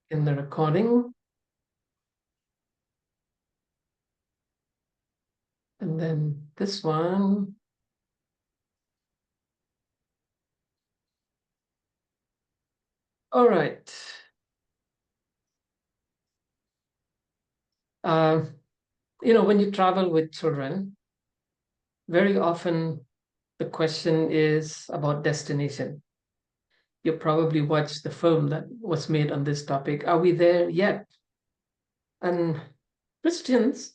in the recording. And then this one. All right. When you travel with children, very often the question is about destination. You probably watched the film that was made on this topic. Are we there yet? And Christians,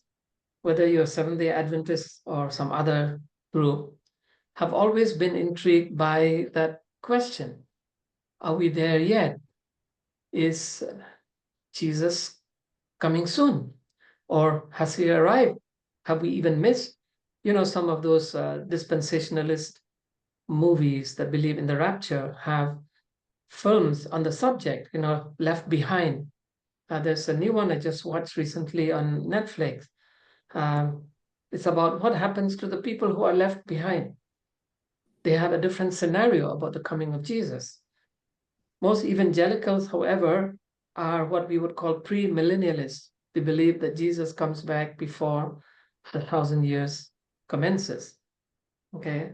whether you're Seventh-day Adventists or some other group, have always been intrigued by that question. Are we there yet? Is Jesus coming soon? Or has he arrived? Have we even missed, some of those dispensationalist movies that believe in the rapture have films on the subject, Left Behind. There's a new one I just watched recently on Netflix. Um, it's about what happens to the people who are left behind. They have a different scenario about the coming of Jesus. Most evangelicals, however, are what we would call pre-millennialists. They believe that Jesus comes back before the 1,000 years commences. Okay.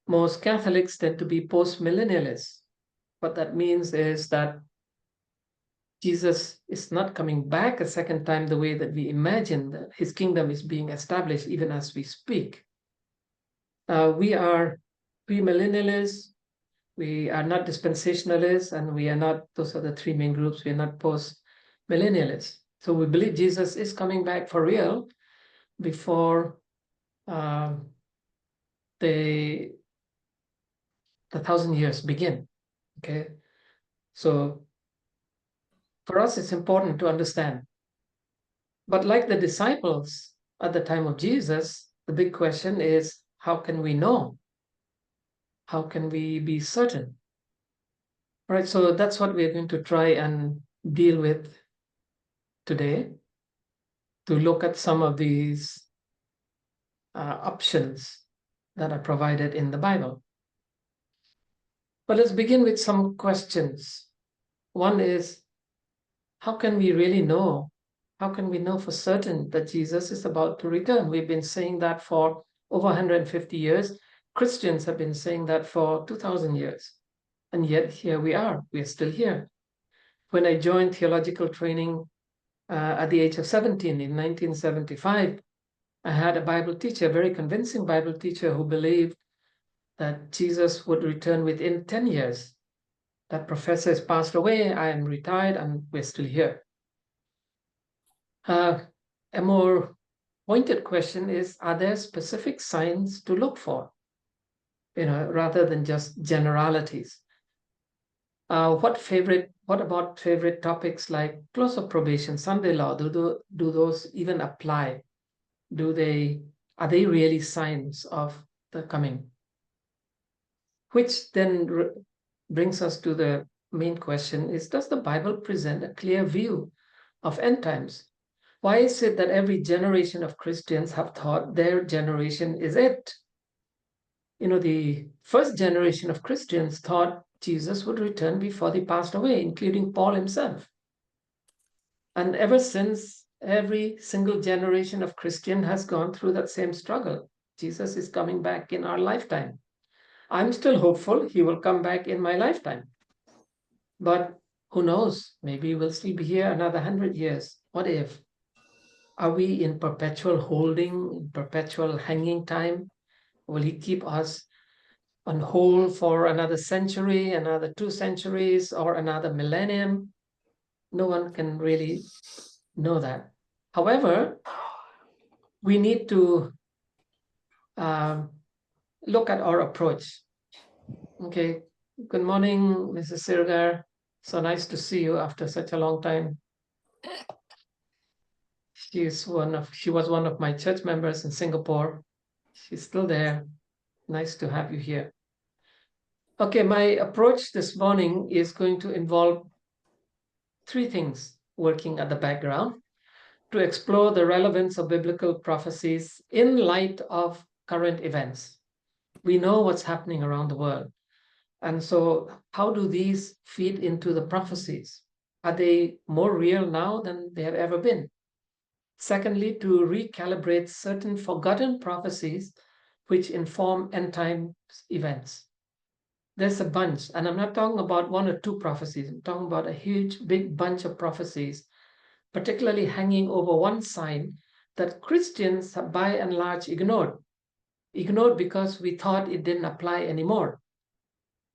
Most Catholics tend to be post-millennialists. What that means is that Jesus is not coming back a second time the way that we imagine that his kingdom is being established even as we speak. We are premillennialists, we are not dispensationalists, and we are not, those are the three main groups, we are not post-millennialists. So we believe Jesus is coming back for real before the 1,000 years begin. Okay, so for us, it's important to understand. But like the disciples at the time of Jesus, the big question is, how can we know? How can we be certain? All right, so that's what we're going to try and deal with today, to look at some of these options that are provided in the Bible. But let's begin with some questions. One is, how can we really know? How can we know for certain that Jesus is about to return? We've been saying that for over 150 years. Christians have been saying that for 2,000 years. And yet here we are still here. When I joined theological training at the age of 17 in 1975, I had a Bible teacher, a very convincing Bible teacher, who believed that Jesus would return within 10 years. That professor has passed away, I am retired, and we're still here. A more pointed question is, are there specific signs to look for, rather than just generalities? What about favorite topics like close of probation, Sunday law? Do those even apply? Are they really signs of the coming? Which then brings us to the main question is, does the Bible present a clear view of end times? Why is it that every generation of Christians have thought their generation is it? The first generation of Christians thought Jesus would return before they passed away, including Paul himself. And ever since, every single generation of Christian has gone through that same struggle. Jesus is coming back in our lifetime. I'm still hopeful he will come back in my lifetime. But who knows? Maybe we'll still be here another 100 years. What if? Are we in perpetual holding, perpetual hanging time? Will he keep us on hold for another century, another 2 centuries, or another millennium? No one can really know that. However, we need to look at our approach. Okay, good morning, Mrs. Sirgar. So nice to see you after such a long time. She was one of my church members in Singapore. She's still there. Nice to have you here. Okay, my approach this morning is going to involve 3 things working at the background to explore the relevance of biblical prophecies in light of current events. We know what's happening around the world. And so how do these feed into the prophecies? Are they more real now than they have ever been? Secondly, to recalibrate certain forgotten prophecies which inform end times events. There's a bunch, and I'm not talking about one or two prophecies. I'm talking about a huge, big bunch of prophecies, particularly hanging over one sign that Christians have by and large ignored. Ignored because we thought it didn't apply anymore.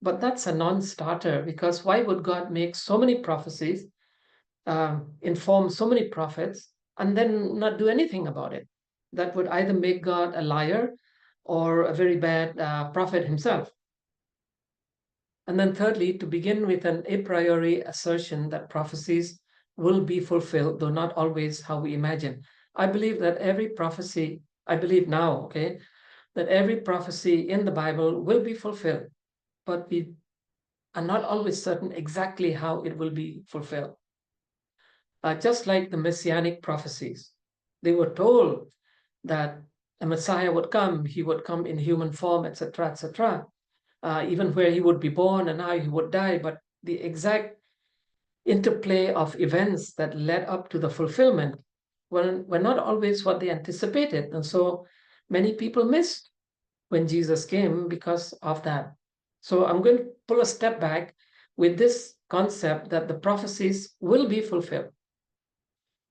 But that's a non-starter, because why would God make so many prophecies, inform so many prophets, and then not do anything about it? That would either make God a liar or a very bad prophet himself. And then thirdly, to begin with an a priori assertion that prophecies will be fulfilled, though not always how we imagine. I believe that every prophecy, I believe now, okay, that every prophecy in the Bible will be fulfilled, but we are not always certain exactly how it will be fulfilled. Just like the messianic prophecies, they were told that a Messiah would come, he would come in human form, etc., etc., even where he would be born and how he would die, but the exact interplay of events that led up to the fulfillment were not always what they anticipated. And so many people missed when Jesus came because of that. So I'm going to pull a step back with this concept that the prophecies will be fulfilled.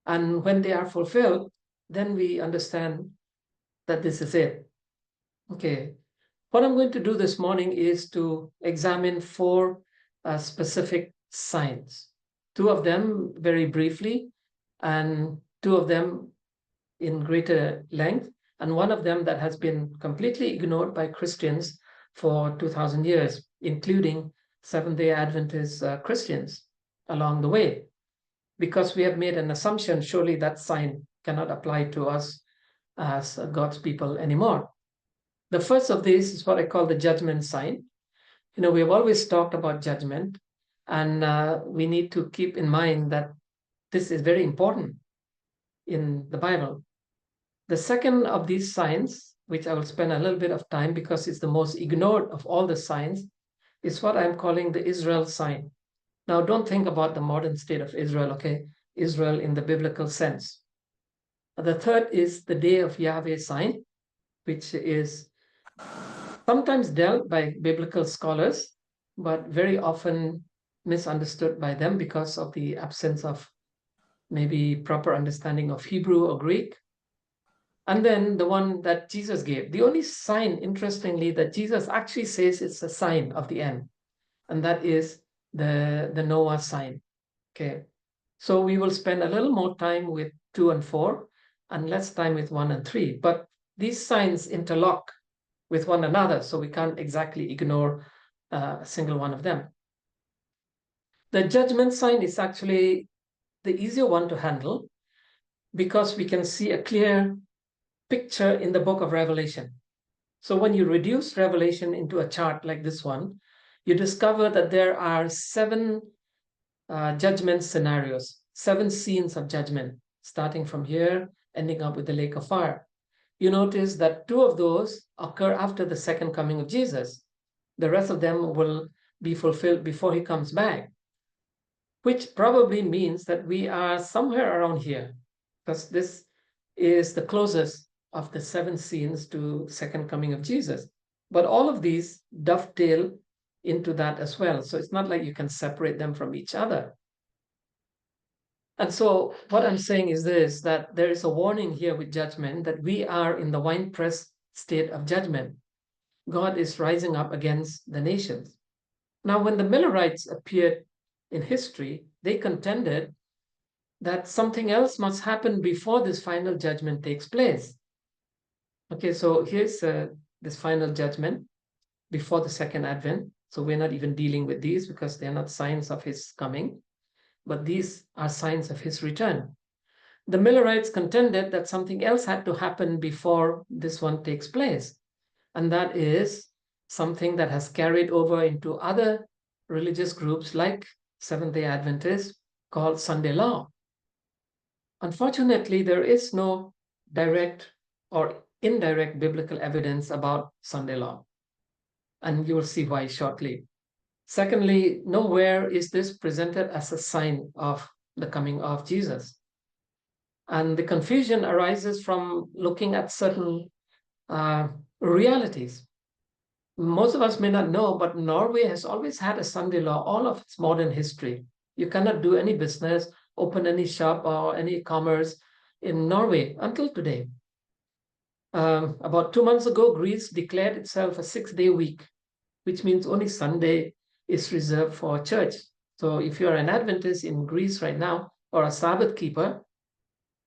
And when they are fulfilled, then we understand that this is it. Okay. What I'm going to do this morning is to examine four specific signs. Two of them very briefly, and two of them in greater length, and one of them that has been completely ignored by Christians for 2,000 years, including Seventh-day Adventist Christians along the way, because we have made an assumption, surely that sign cannot apply to us as God's people anymore. The first of these is what I call the judgment sign. You know, we've always talked about judgment, and we need to keep in mind that this is very important in the Bible. The second of these signs, which I will spend a little bit of time because it's the most ignored of all the signs, is what I'm calling the Israel sign. Now, don't think about the modern state of Israel, okay? Israel in the biblical sense. The third is the Day of Yahweh sign, which is sometimes dealt by biblical scholars, but very often misunderstood by them because of the absence of maybe proper understanding of Hebrew or Greek. And then the one that Jesus gave, the only sign, interestingly, that Jesus actually says it's a sign of the end, and that is the Noah sign. Okay, so we will spend a little more time with 2 and 4 and less time with 1 and 3, but these signs interlock with one another, so we can't exactly ignore a single one of them. The judgment sign is actually the easier one to handle because we can see a clear picture in the book of Revelation. So when you reduce Revelation into a chart like this one, you discover that there are 7 judgment scenarios, 7 scenes of judgment, starting from here, ending up with the lake of fire. You notice that 2 of those occur after the second coming of Jesus. The rest of them will be fulfilled before he comes back, which probably means that we are somewhere around here, because this is the closest of the 7 scenes to second coming of Jesus. But all of these dovetail into that as well. So it's not like you can separate them from each other. And so what I'm saying is this, that there is a warning here with judgment, that we are in the winepress state of judgment. God is rising up against the nations. Now, when the Millerites appeared in history, they contended that something else must happen before this final judgment takes place. Okay, so here's this final judgment before the second advent. So we're not even dealing with these because they're not signs of his coming, but these are signs of his return. The Millerites contended that something else had to happen before this one takes place, and that is something that has carried over into other religious groups like Seventh-day Adventists, called Sunday law. Unfortunately, there is no direct or indirect biblical evidence about Sunday law, and you will see why shortly. Secondly, nowhere is this presented as a sign of the coming of Jesus. And the confusion arises from looking at certain realities. Most of us may not know, but Norway has always had a Sunday law all of its modern history. You cannot do any business, open any shop or any commerce in Norway until today. About 2 months ago, Greece declared itself a 6-day week, which means only Sunday is reserved for church. So if you're an Adventist in Greece right now or a Sabbath keeper,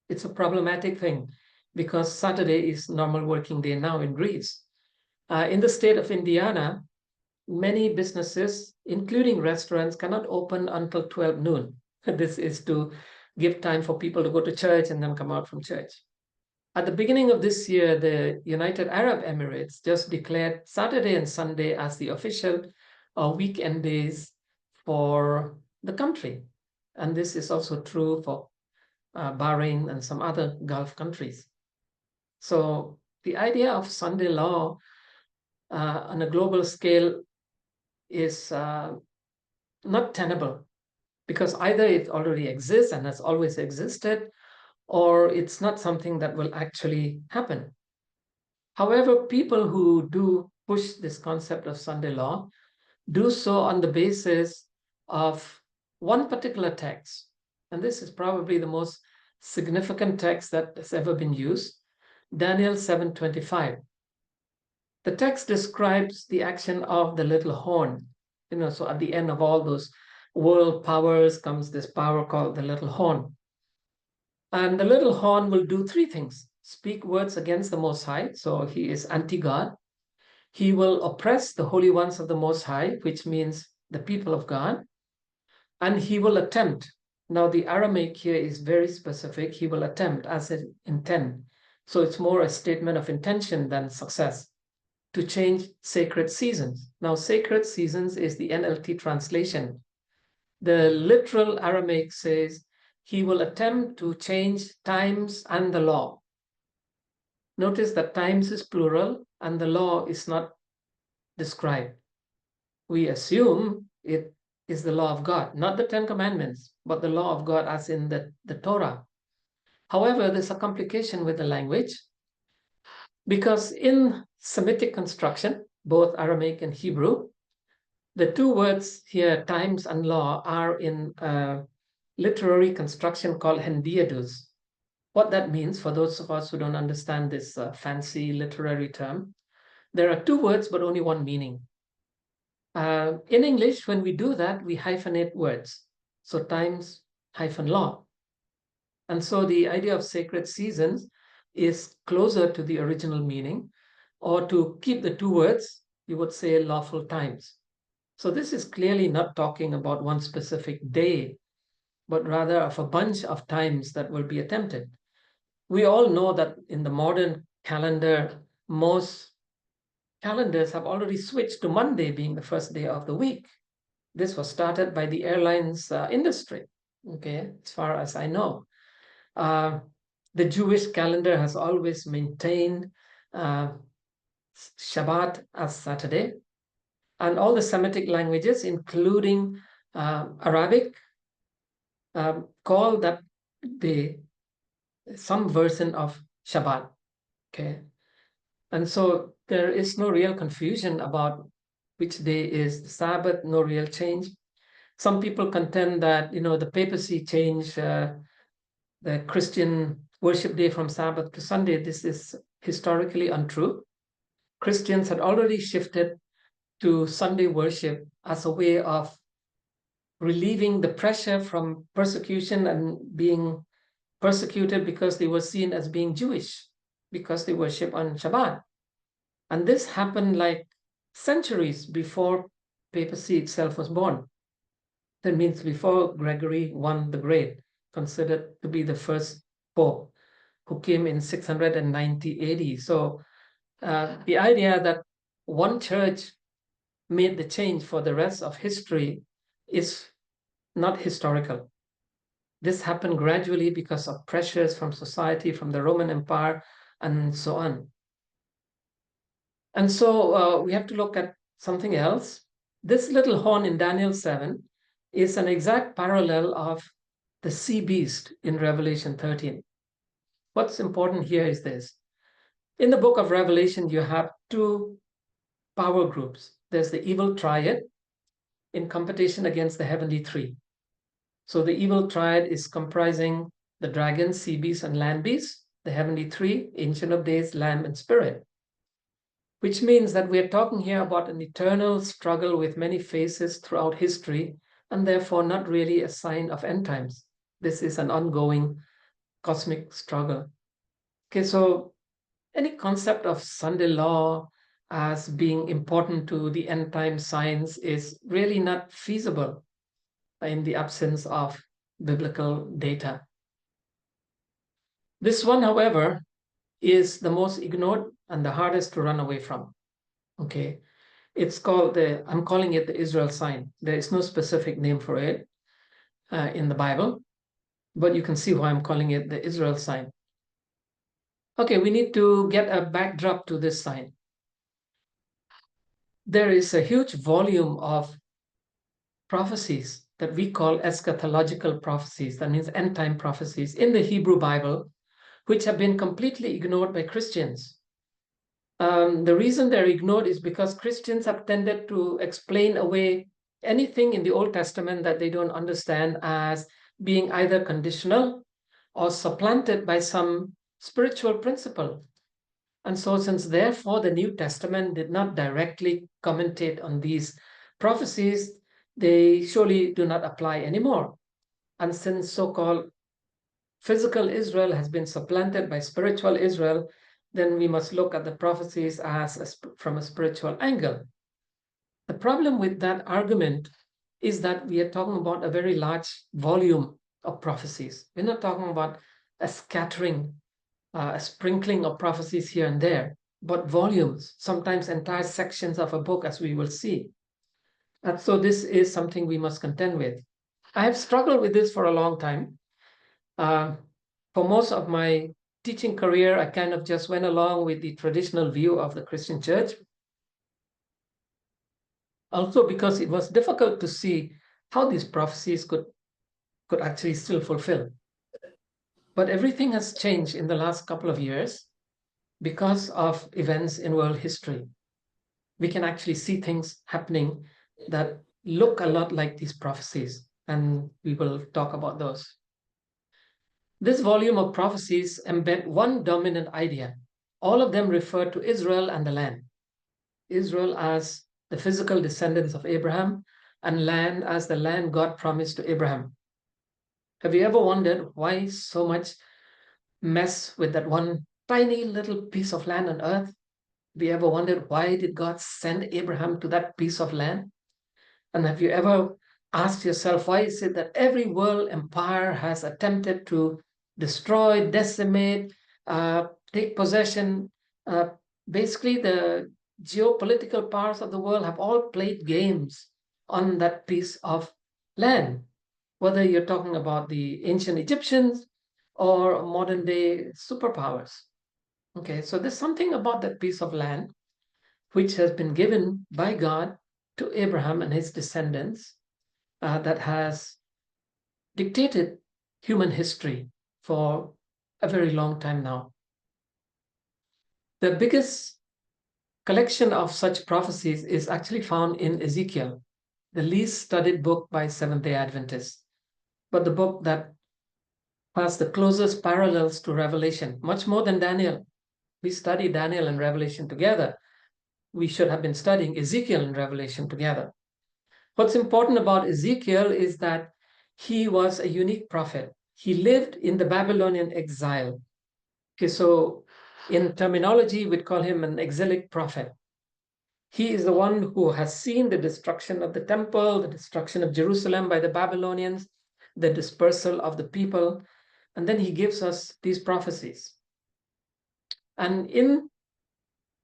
it's a problematic thing because Saturday is normal working day now in Greece. In the state of Indiana, many businesses, including restaurants, cannot open until 12 noon. This is to give time for people to go to church and then come out from church. At the beginning of this year, the United Arab Emirates just declared Saturday and Sunday as the official weekend days for the country. And this is also true for Bahrain and some other Gulf countries. So the idea of Sunday law on a global scale is not tenable because either it already exists and has always existed, or it's not something that will actually happen. However, people who do push this concept of Sunday law do so on the basis of one particular text. And this is probably the most significant text that has ever been used, Daniel 7:25. The text describes the action of the little horn. So at the end of all those world powers comes this power called the little horn. And the little horn will do three things: speak words against the Most High, so he is anti-God. He will oppress the holy ones of the Most High, which means the people of God. And he will attempt. Now, the Aramaic here is very specific. He will attempt as in intend. So it's more a statement of intention than success to change sacred seasons. Now, sacred seasons is the NLT translation. The literal Aramaic says, he will attempt to change times and the law. Notice that times is plural and the law is not described. We assume it is the law of God, not the Ten Commandments, but the law of God as in the Torah. However, there's a complication with the language because in Semitic construction, both Aramaic and Hebrew, the two words here, times and law, are in a literary construction called hendiadus. What that means, for those of us who don't understand this fancy literary term, there are two words but only one meaning. In English, when we do that, we hyphenate words. So times hyphen law. And so the idea of sacred seasons is closer to the original meaning, or to keep the two words, you would say lawful times. So this is clearly not talking about one specific day, but rather of a bunch of times that will be attempted. We all know that in the modern calendar, most calendars have already switched to Monday being the first day of the week. This was started by the airlines industry, okay, as far as I know. The Jewish calendar has always maintained Shabbat as Saturday, and all the Semitic languages, including Arabic, call that day some version of Shabbat, okay? And so there is no real confusion about which day is the Sabbath, no real change. Some people contend that, the papacy changed the Christian worship day from Sabbath to Sunday. This is historically untrue. Christians had already shifted to Sunday worship as a way of relieving the pressure from persecution and being persecuted because they were seen as being Jewish, because they worship on Shabbat. And this happened like centuries before papacy itself was born. That means before Gregory I the Great, considered to be the first pope, who came in 690 AD. So the idea that one church made the change for the rest of history is not historical. This happened gradually because of pressures from society, from the Roman Empire, and so on. And so we have to look at something else. This little horn in Daniel 7 is an exact parallel of the sea beast in Revelation 13. What's important here is this. In the book of Revelation, you have two power groups. There's the evil triad in competition against the heavenly three. So the evil triad is comprising the dragon, sea beast, and land beast, the heavenly three, Ancient of Days, Lamb, and Spirit. Which means that we are talking here about an eternal struggle with many phases throughout history, and therefore not really a sign of end times. This is an ongoing cosmic struggle. Okay, so any concept of Sunday law as being important to the end time signs is really not feasible in the absence of biblical data. This one, however, is the most ignored and the hardest to run away from. Okay, it's called I'm calling it the Israel sign. There is no specific name for it in the Bible, but you can see why I'm calling it the Israel sign. Okay, we need to get a backdrop to this sign. There is a huge volume of prophecies that we call eschatological prophecies, that means end time prophecies in the Hebrew Bible, which have been completely ignored by Christians. The reason they're ignored is because Christians have tended to explain away anything in the Old Testament that they don't understand as being either conditional or supplanted by some spiritual principle. And so, since therefore the New Testament did not directly commentate on these prophecies, they surely do not apply anymore. And since so-called physical Israel has been supplanted by spiritual Israel, then we must look at the prophecies from a spiritual angle. The problem with that argument is that we are talking about a very large volume of prophecies. We're not talking about a scattering, a sprinkling of prophecies here and there, but volumes, sometimes entire sections of a book, as we will see. And so this is something we must contend with. I have struggled with this for a long time. For most of my teaching career, I kind of just went along with the traditional view of the Christian church. Also because it was difficult to see how these prophecies could actually still fulfill. But everything has changed in the last couple of years because of events in world history. We can actually see things happening that look a lot like these prophecies, and we will talk about those. This volume of prophecies embed one dominant idea. All of them refer to Israel and the land. Israel as the physical descendants of Abraham, and land as the land God promised to Abraham. Have you ever wondered why so much mess with that one tiny little piece of land on earth? Have you ever wondered why did God send Abraham to that piece of land? And have you ever asked yourself, why is it that every world empire has attempted to destroy, decimate, take possession? Basically, the geopolitical powers of the world have all played games on that piece of land, whether you're talking about the ancient Egyptians or modern day superpowers. Okay, so there's something about that piece of land which has been given by God to Abraham and his descendants that has dictated human history for a very long time now. The biggest collection of such prophecies is actually found in Ezekiel, the least studied book by Seventh-day Adventists, but the book that has the closest parallels to Revelation, much more than Daniel. We study Daniel and Revelation together. We should have been studying Ezekiel and Revelation together. What's important about Ezekiel is that he was a unique prophet. He lived in the Babylonian exile. Okay, so in terminology, we'd call him an exilic prophet. He is the one who has seen the destruction of the temple, the destruction of Jerusalem by the Babylonians, the dispersal of the people, and then he gives us these prophecies. And in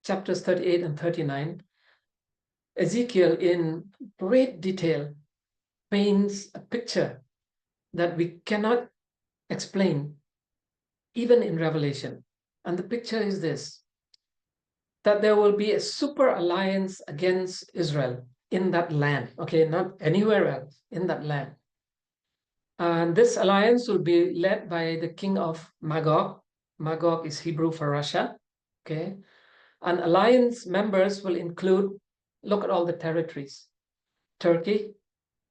chapters 38 and 39, Ezekiel, in great detail, paints a picture that we cannot explain, even in Revelation. And the picture is this, that there will be a super alliance against Israel. in that land, okay, not anywhere else, in that land. And this alliance will be led by the king of Magog. Magog is Hebrew for Russia, okay? And alliance members will include, look at all the territories: Turkey,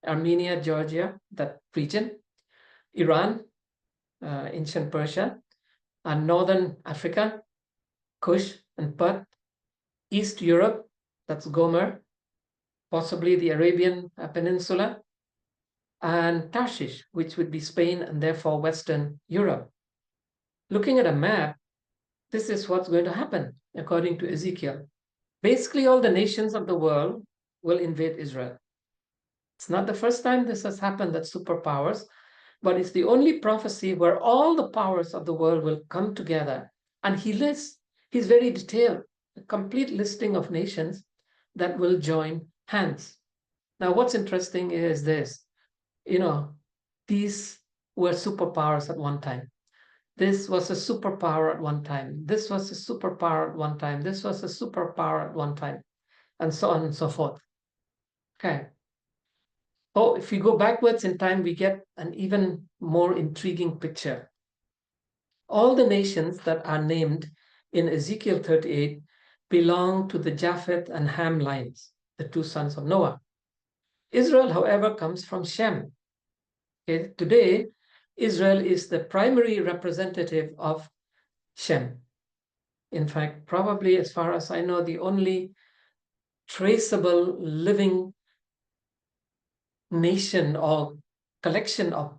Armenia, Georgia, that region, Iran, ancient Persia, and northern Africa, Kush and Put, East Europe, that's Gomer, possibly the Arabian Peninsula, and Tarshish, which would be Spain and therefore Western Europe. Looking at a map, this is what's going to happen according to Ezekiel. Basically, all the nations of the world will invade Israel. It's not the first time this has happened, that superpowers, but it's the only prophecy where all the powers of the world will come together. And he's very detailed, a complete listing of nations that will join hands. Now, what's interesting is this, these were superpowers at one time. This was a superpower at one time. This was a superpower at one time. This was a superpower at one time, and so on and so forth. Okay. Oh, if we go backwards in time, we get an even more intriguing picture. All the nations that are named in Ezekiel 38 belong to the Japheth and Ham lines, the two sons of Noah. Israel, however, comes from Shem. Okay? Today, Israel is the primary representative of Shem. In fact, probably, as far as I know, the only traceable living nation or collection of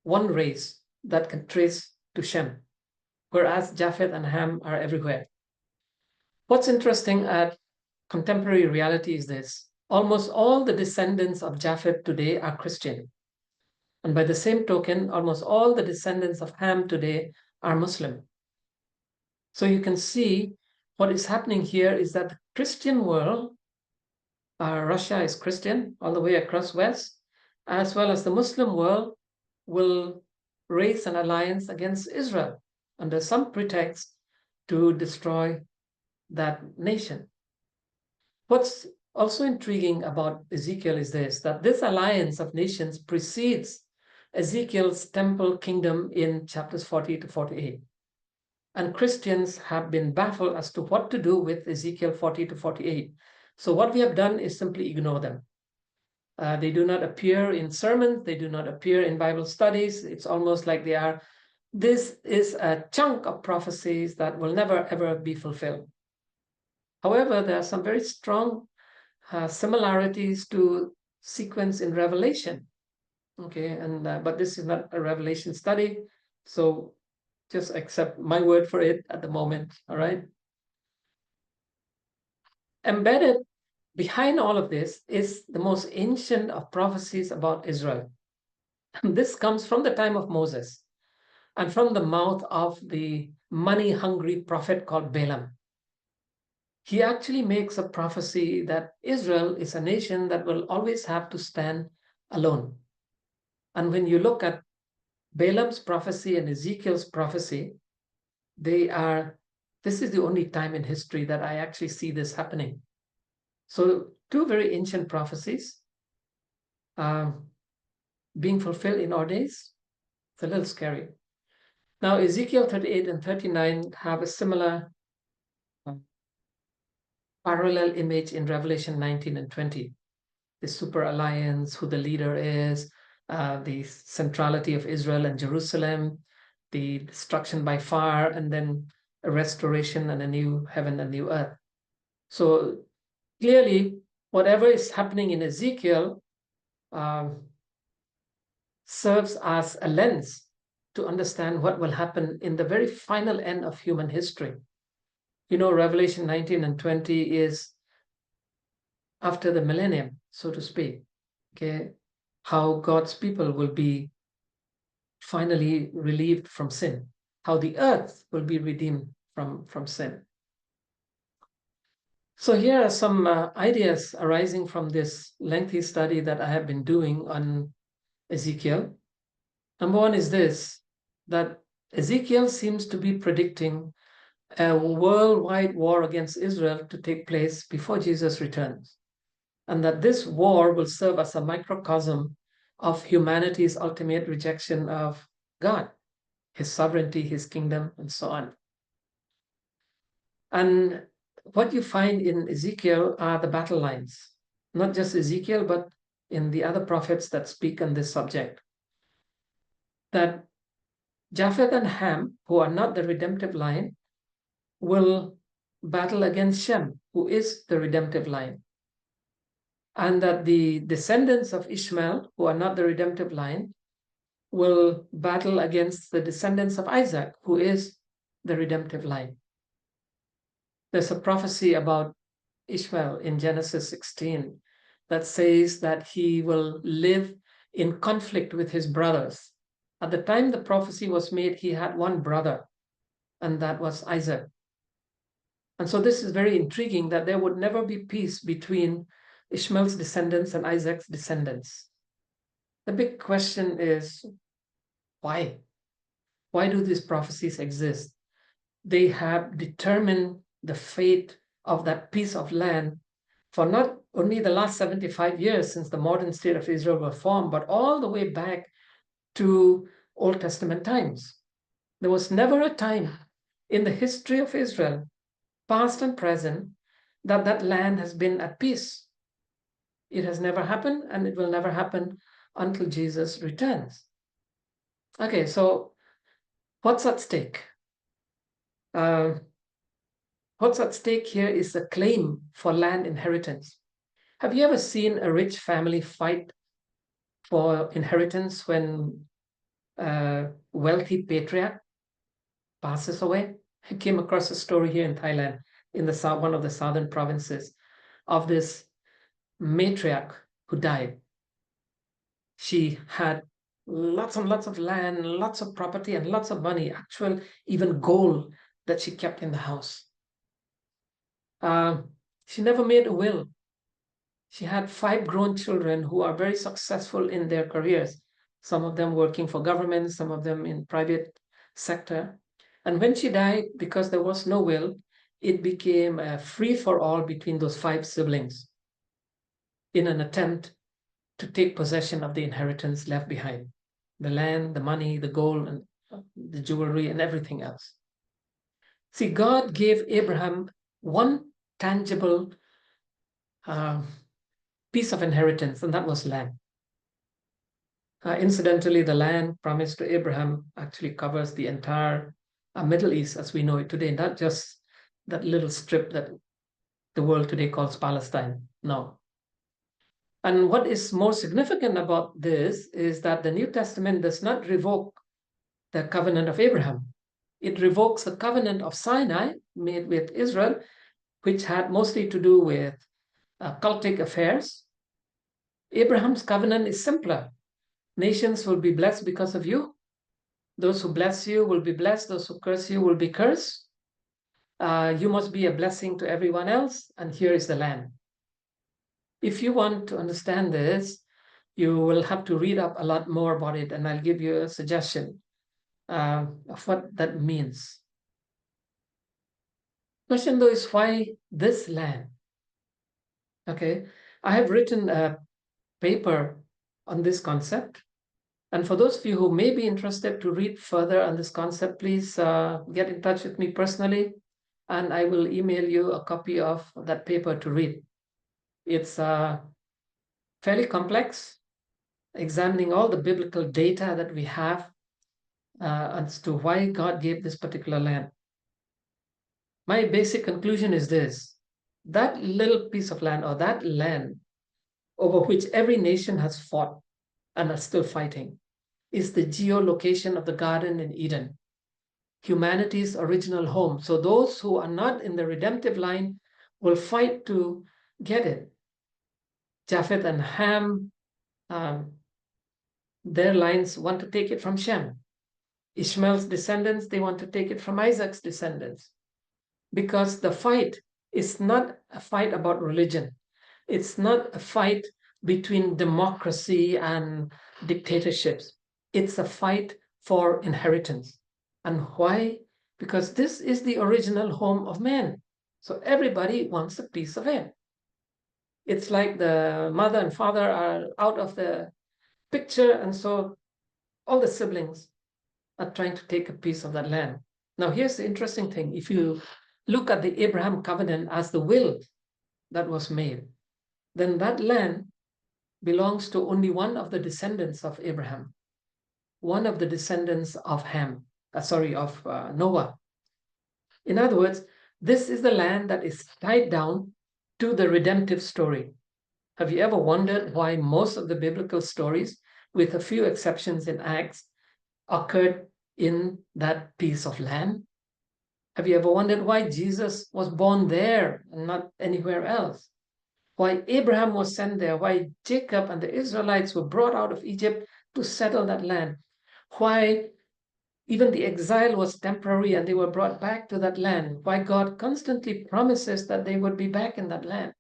one race that can trace to Shem, whereas Japheth and Ham are everywhere. What's interesting at contemporary reality is this: almost all the descendants of Japheth today are Christian. And by the same token, almost all the descendants of Ham today are Muslim. So you can see what is happening here is that the Christian world, Russia is Christian all the way across West, as well as the Muslim world, will raise an alliance against Israel under some pretext to destroy that nation. What's also intriguing about Ezekiel is this, that this alliance of nations precedes Ezekiel's temple kingdom in chapters 40 to 48. And Christians have been baffled as to what to do with Ezekiel 40 to 48. So what we have done is simply ignore them. They do not appear in sermons. They do not appear in Bible studies. It's almost like this is a chunk of prophecies that will never, ever be fulfilled. However, there are some very strong similarities to sequence in Revelation. Okay, but this is not a Revelation study, so just accept my word for it at the moment, all right? Embedded behind all of this is the most ancient of prophecies about Israel. This comes from the time of Moses and from the mouth of the money-hungry prophet called Balaam. He actually makes a prophecy that Israel is a nation that will always have to stand alone. And when you look at Balaam's prophecy and Ezekiel's prophecy, this is the only time in history that I actually see this happening. So two very ancient prophecies being fulfilled in our days. It's a little scary. Now, Ezekiel 38 and 39 have a similar parallel image in Revelation 19 and 20. The super alliance, who the leader is, the centrality of Israel and Jerusalem, the destruction by fire, and then a restoration and a new heaven and new earth. So clearly, whatever is happening in Ezekiel serves as a lens to understand what will happen in the very final end of human history. Revelation 19 and 20 is after the millennium, so to speak, okay, how God's people will be finally relieved from sin, how the earth will be redeemed from sin. So here are some ideas arising from this lengthy study that I have been doing on Ezekiel. Number one is this, that Ezekiel seems to be predicting a worldwide war against Israel to take place before Jesus returns. and that this war will serve as a microcosm of humanity's ultimate rejection of God, his sovereignty, his kingdom, and so on. And what you find in Ezekiel are the battle lines, not just Ezekiel, but in the other prophets that speak on this subject. That Japheth and Ham, who are not the redemptive line, will battle against Shem, who is the redemptive line. And that the descendants of Ishmael, who are not the redemptive line, will battle against the descendants of Isaac, who is the redemptive line. There's a prophecy about Ishmael in Genesis 16 that says that he will live in conflict with his brothers. At the time the prophecy was made, he had one brother, and that was Isaac. And so this is very intriguing, that there would never be peace between Ishmael's descendants and Isaac's descendants. The big question is, why? Why do these prophecies exist? They have determined the fate of that piece of land for not only the last 75 years since the modern state of Israel was formed, but all the way back to Old Testament times. There was never a time in the history of Israel, past and present, that that land has been at peace. It has never happened, and it will never happen until Jesus returns. Okay, so what's at stake? What's at stake here is a claim for land inheritance. Have you ever seen a rich family fight for inheritance when a wealthy patriarch passes away? I came across a story here in Thailand, in the one of the southern provinces, of this matriarch who died. She had lots and lots of land, lots of property, and lots of money, actual even gold that she kept in the house. She never made a will. She had 5 grown children who are very successful in their careers, some of them working for government, some of them in private sector. And when she died, because there was no will, it became a free-for-all between those 5 siblings in an attempt to take possession of the inheritance left behind, the land, the money, the gold, and the jewelry, and everything else. See, God gave Abraham one tangible piece of inheritance, and that was land. Incidentally, the land promised to Abraham actually covers the entire Middle East as we know it today, not just that little strip that the world today calls Palestine. No. And what is more significant about this is that the New Testament does not revoke the covenant of Abraham. It revokes the covenant of Sinai made with Israel, which had mostly to do with cultic affairs. Abraham's covenant is simpler. Nations will be blessed because of you. Those who bless you will be blessed. Those who curse you will be cursed. You must be a blessing to everyone else, and here is the land. If you want to understand this, you will have to read up a lot more about it, and I'll give you a suggestion of what that means. Question though is, why this land? Okay, I have written a paper on this concept. And for those of you who may be interested to read further on this concept, please get in touch with me personally, and I will email you a copy of that paper to read. It's fairly complex, examining all the biblical data that we have as to why God gave this particular land. My basic conclusion is this: that little piece of land, or that land over which every nation has fought and are still fighting, is the geolocation of the Garden in Eden, humanity's original home. So those who are not in the redemptive line will fight to get it. Japheth and Ham, their lines want to take it from Shem. Ishmael's descendants, they want to take it from Isaac's descendants. Because the fight is not a fight about religion. It's not a fight between democracy and dictatorships. It's a fight for inheritance. And why? Because this is the original home of man. So everybody wants a piece of it. It's like the mother and father are out of the picture, and so all the siblings are trying to take a piece of that land. Now, here's the interesting thing. If you look at the Abraham covenant as the will that was made, then that land belongs to only one of the descendants of Abraham, one of the descendants of Noah. In other words, this is the land that is tied down to the redemptive story. Have you ever wondered why most of the biblical stories, with a few exceptions in Acts, occurred in that piece of land? Have you ever wondered why Jesus was born there and not anywhere else? Why Abraham was sent there? Why Jacob and the Israelites were brought out of Egypt to settle that land? Why even the exile was temporary and they were brought back to that land? Why God constantly promises that they would be back in that land?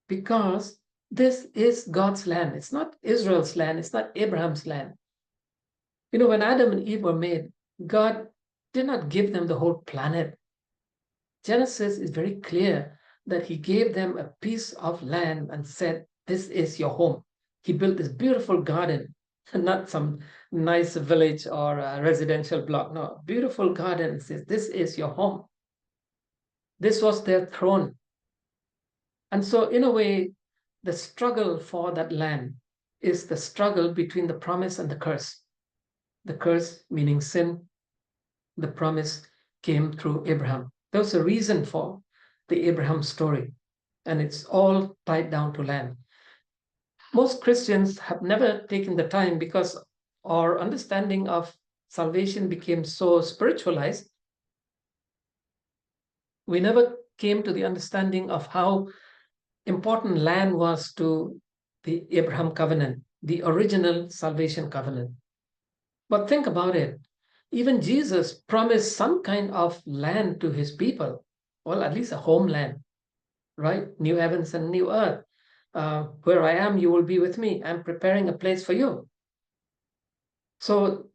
Because this is God's land. It's not Israel's land. It's not Abraham's land. You know, when Adam and Eve were made, God did not give them the whole planet. Genesis is very clear that he gave them a piece of land and said, this is your home. He built this beautiful garden, not some nice village or a residential block. No, beautiful garden. And says, this is your home. This was their throne. And so, in a way, the struggle for that land is the struggle between the promise and the curse. The curse meaning sin, the promise came through Abraham. There was a reason for the Abraham story, and it's all tied down to land. Most Christians have never taken the time because our understanding of salvation became so spiritualized. We never came to the understanding of how important land was to the Abraham covenant, the original salvation covenant. But think about it. Even Jesus promised some kind of land to his people. Well, at least a homeland, right? New heavens and new earth. Where I am, you will be with me. I'm preparing a place for you. So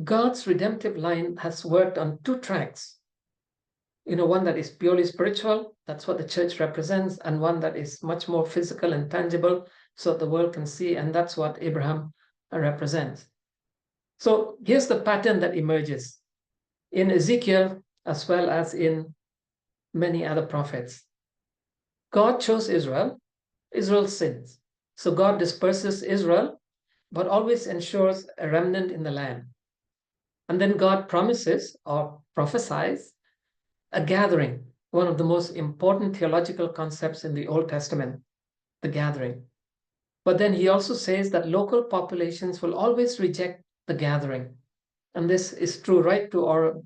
God's redemptive line has worked on two tracks. You know, one that is purely spiritual, that's what the church represents, and one that is much more physical and tangible so the world can see, and that's what Abraham represents. So here's the pattern that emerges in Ezekiel as well as in many other prophets. God chose Israel, Israel sins. So God disperses Israel, but always ensures a remnant in the land. And then God promises or prophesies a gathering, one of the most important theological concepts in the Old Testament, the gathering. But then he also says that local populations will always reject the gathering. And this is true right to our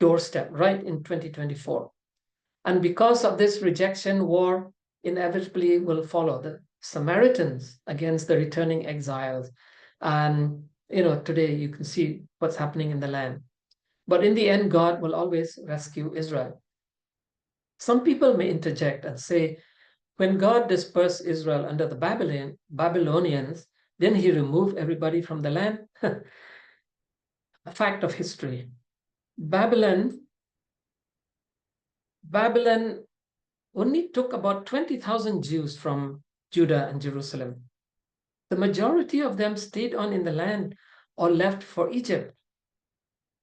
doorstep, right in 2024. And because of this rejection, war inevitably will follow. The Samaritans against the returning exiles. And, you know, today you can see what's happening in the land. But in the end, God will always rescue Israel. Some people may interject and say, when God dispersed Israel under the Babylonians, then he removed everybody from the land. A fact of history. Babylon only took about 20,000 Jews from Judah and Jerusalem. The majority of them stayed on in the land or left for Egypt.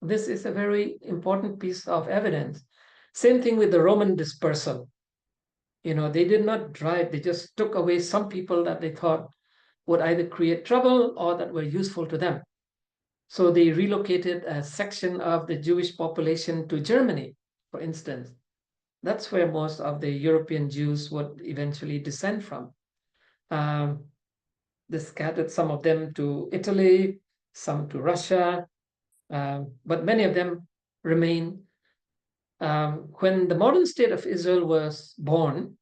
This is a very important piece of evidence. Same thing with the Roman dispersal. You know, they did not drive, they just took away some people that they thought would either create trouble or that were useful to them. So they relocated a section of the Jewish population to Germany, for instance. That's where most of the European Jews would eventually descend from. They scattered some of them to Italy, some to Russia, but many of them remain. When the modern state of Israel was born,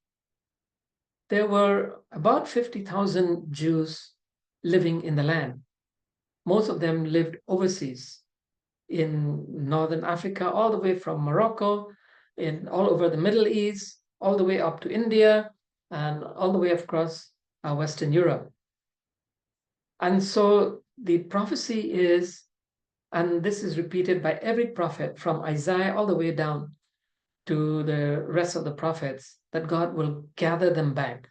there were about 50,000 Jews living in the land. Most of them lived overseas in northern Africa, all the way from Morocco, all over the Middle East, all the way up to India, and all the way across Western Europe. And so the prophecy is, and this is repeated by every prophet from Isaiah all the way down to the rest of the prophets that God will gather them back.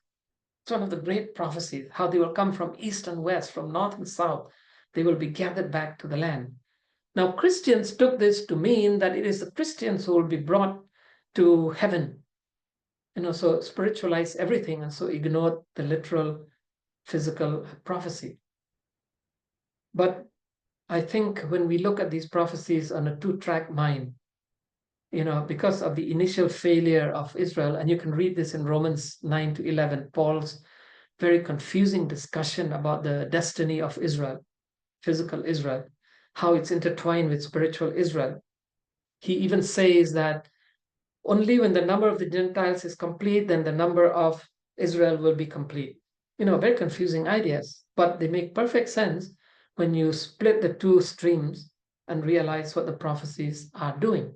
It's one of the great prophecies, how they will come from east and west, from north and south. They will be gathered back to the land. Now, Christians took this to mean that it is the Christians who will be brought to heaven, so spiritualize everything, and so ignore the literal physical prophecy. But I think when we look at these prophecies on a two-track mind, because of the initial failure of Israel, and you can read this in Romans 9 to 11, Paul's very confusing discussion about the destiny of Israel, physical Israel, how it's intertwined with spiritual Israel. He even says that only when the number of the Gentiles is complete, then the number of Israel will be complete. Very confusing ideas, but they make perfect sense when you split the two streams and realize what the prophecies are doing.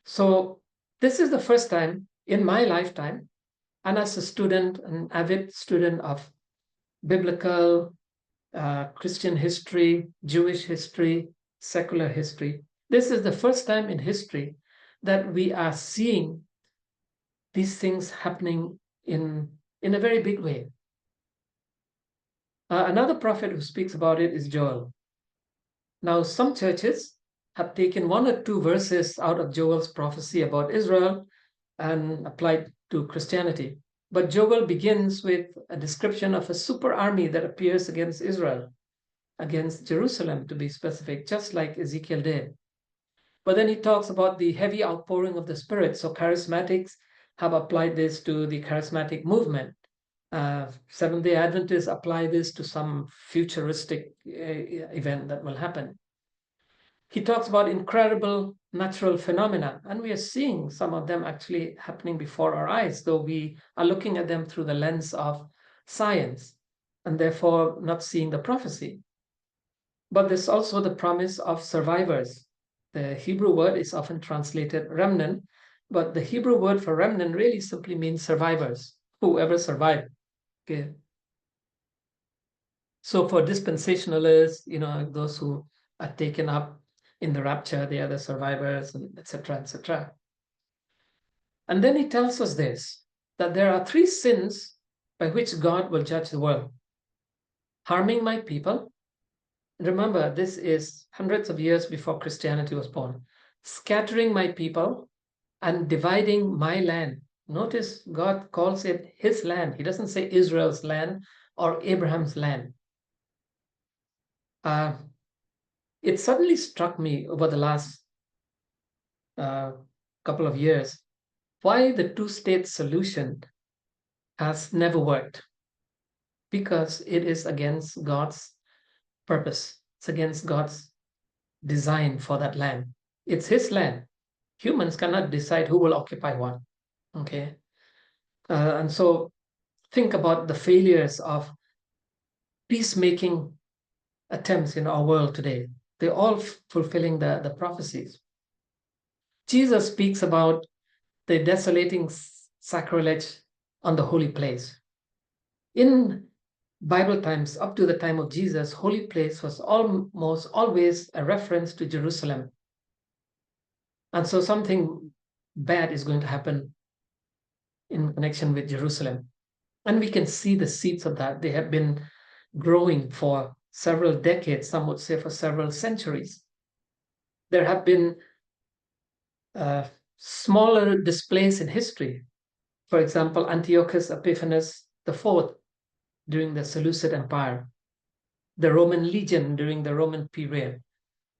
So this is the first time in my lifetime, and as a student, an avid student of biblical, Christian history, Jewish history, secular history, this is the first time in history that we are seeing these things happening in a very big way. Another prophet who speaks about it is Joel. Now, some churches have taken one or two verses out of Joel's prophecy about Israel and applied to Christianity. But Joel begins with a description of a super army that appears against Israel, against Jerusalem to be specific, just like Ezekiel did. But then he talks about the heavy outpouring of the Spirit. So charismatics have applied this to the charismatic movement. Seventh-day Adventists apply this to some futuristic event that will happen. He talks about incredible natural phenomena, and we are seeing some of them actually happening before our eyes, though we are looking at them through the lens of science and therefore not seeing the prophecy. But there's also the promise of survivors. The Hebrew word is often translated remnant, but the Hebrew word for remnant really simply means survivors, whoever survived. Okay. So for dispensationalists, those who are taken up in the rapture, they are the survivors, and etc., etc. And then he tells us this, that there are three sins by which God will judge the world: harming my people. Remember, this is hundreds of years before Christianity was born. Scattering my people and dividing my land. Notice God calls it his land. He doesn't say Israel's land or Abraham's land. It suddenly struck me over the last couple of years why the two-state solution has never worked. Because it is against God's purpose. It's against God's design for that land. It's his land. Humans cannot decide who will occupy what. Okay. And so think about the failures of peacemaking attempts in our world today. They're all fulfilling the prophecies. Jesus speaks about the desolating sacrilege on the holy place. In Bible times, up to the time of Jesus, holy place was almost always a reference to Jerusalem. And so something bad is going to happen in connection with Jerusalem. And we can see the seeds of that. They have been growing for several decades, some would say for several centuries. There have been smaller displays in history. For example, Antiochus Epiphanes IV during the Seleucid Empire, the Roman legion during the Roman period,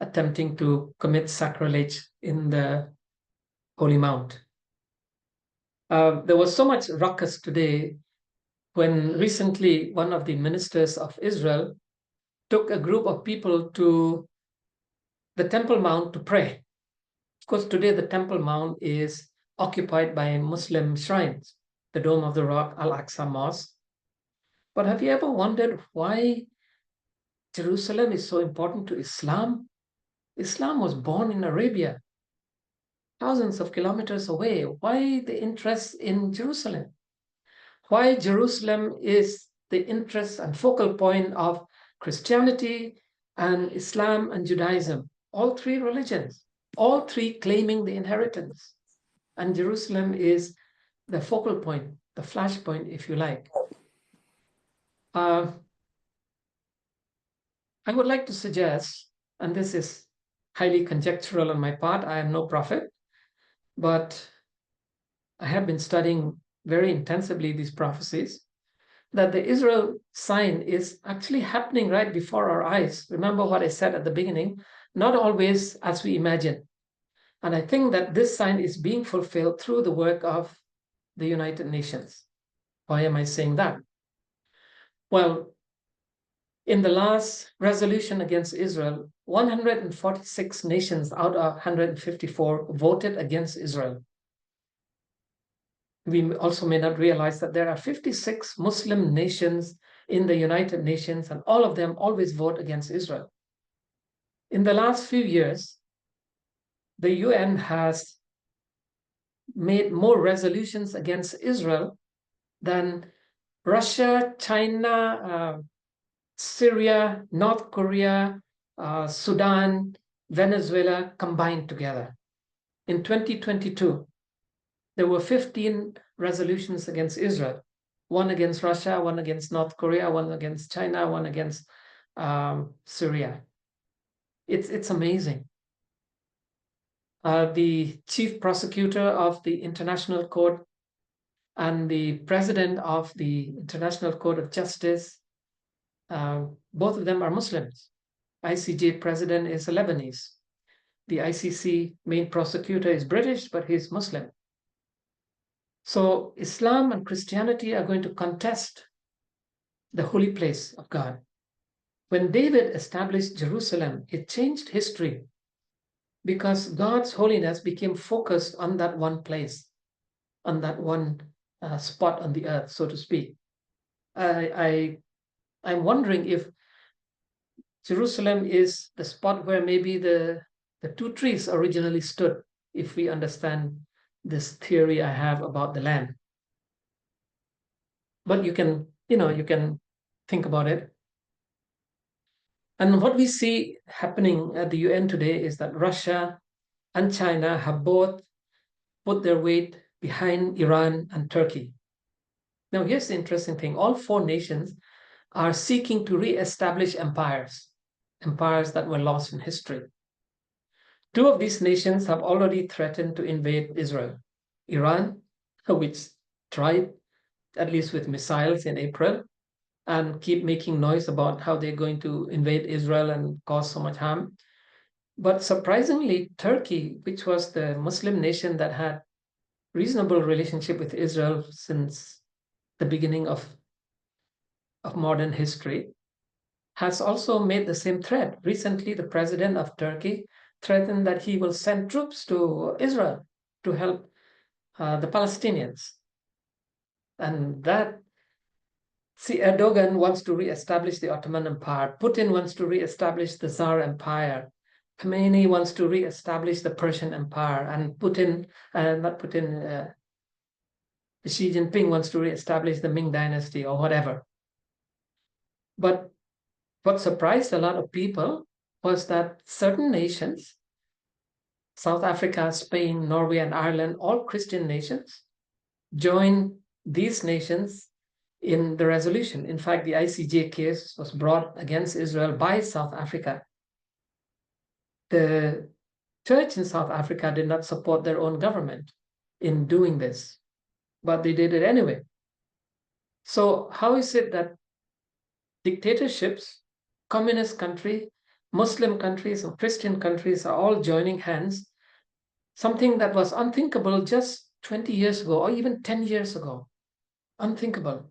attempting to commit sacrilege in the Holy Mount. There was so much ruckus today when recently one of the ministers of Israel took a group of people to the Temple Mount to pray. Of course, today the Temple Mount is occupied by Muslim shrines, the Dome of the Rock, Al-Aqsa Mosque. But have you ever wondered why Jerusalem is so important to Islam? Islam was born in Arabia, thousands of kilometers away. Why the interest in Jerusalem? Why Jerusalem is the interest and focal point of Christianity and Islam and Judaism, all three religions, all three claiming the inheritance. and Jerusalem is the focal point, the flashpoint, if you like. I would like to suggest, and this is highly conjectural on my part, I am no prophet, but I have been studying very intensively these prophecies, that the Israel sign is actually happening right before our eyes. Remember what I said at the beginning, not always as we imagine. And I think that this sign is being fulfilled through the work of the United Nations. Why am I saying that? Well, in the last resolution against Israel, 146 nations out of 154 voted against Israel. We also may not realize that there are 56 Muslim nations in the United Nations, and all of them always vote against Israel. In the last few years, the UN has made more resolutions against Israel than Russia, China, Syria, North Korea, Sudan, Venezuela combined together. In 2022, there were 15 resolutions against Israel, one against Russia, one against North Korea, one against China, one against Syria. It's amazing. The chief prosecutor of the International Court and the president of the International Court of Justice, both of them are Muslims. ICJ president is a Lebanese. The ICC main prosecutor is British, but he's Muslim. So Islam and Christianity are going to contest the holy place of God. When David established Jerusalem, it changed history because God's holiness became focused on that one place, on that one spot on the earth, so to speak. I'm wondering if Jerusalem is the spot where maybe the two trees originally stood, if we understand this theory I have about the land. But you can think about it. And what we see happening at the UN today is that Russia and China have both put their weight behind Iran and Turkey. Now, here's the interesting thing. All four nations are seeking to re-establish empires that were lost in history. Two of these nations have already threatened to invade Israel. Iran, which tried, at least with missiles in April, and keep making noise about how they're going to invade Israel and cause so much harm. But surprisingly, Turkey, which was the Muslim nation that had reasonable relationship with Israel since the beginning of modern history, has also made the same threat. Recently, the president of Turkey threatened that he will send troops to Israel to help the Palestinians. And that, see, Erdogan wants to re-establish the Ottoman Empire. Putin wants to re-establish the Tsar Empire. Khomeini wants to re-establish the Persian Empire. And Xi Jinping wants to re-establish the Ming Dynasty or whatever. But what surprised a lot of people was that certain nations, South Africa, Spain, Norway, and Ireland, all Christian nations, joined these nations in the resolution. In fact, the ICJ case was brought against Israel by South Africa. The church in South Africa did not support their own government in doing this, but they did it anyway. So how is it that dictatorships, communist country, Muslim countries, and Christian countries are all joining hands, something that was unthinkable just 20 years ago or even 10 years ago? Unthinkable.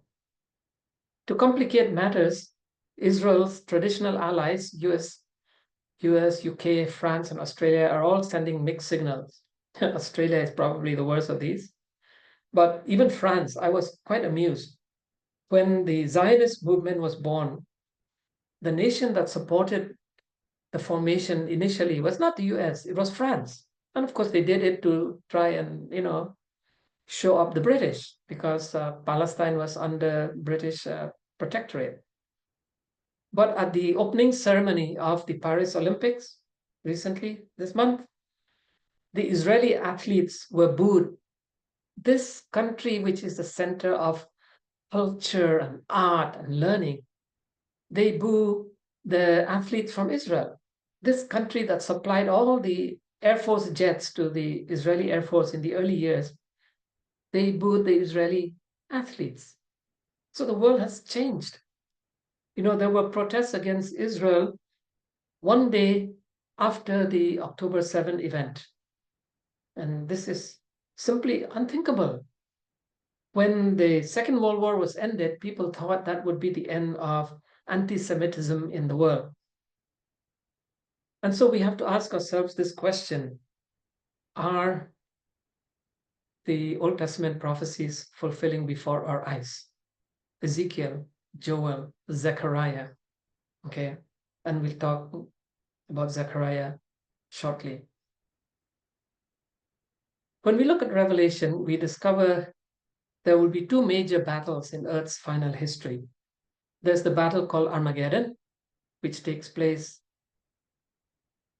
To complicate matters, Israel's traditional allies, US, UK, France, and Australia, are all sending mixed signals. Australia is probably the worst of these. But even France, I was quite amused. When the Zionist movement was born, the nation that supported the formation initially was not the US, it was France. And of course, they did it to try and, show up the British because Palestine was under British protectorate. But at the opening ceremony of the Paris Olympics recently, this month, the Israeli athletes were booed. This country, which is the center of culture and art and learning, they boo the athletes from Israel. This country that supplied all the Air Force jets to the Israeli Air Force in the early years, they booed the Israeli athletes. So the world has changed. There were protests against Israel one day after the October 7 event. And this is simply unthinkable. When the Second World War was ended, people thought that would be the end of anti-Semitism in the world. And so we have to ask ourselves this question: are the Old Testament prophecies fulfilling before our eyes? Ezekiel, Joel, Zechariah. Okay. And we'll talk about Zechariah shortly. When we look at Revelation, we discover there will be two major battles in Earth's final history. There's the battle called Armageddon, which takes place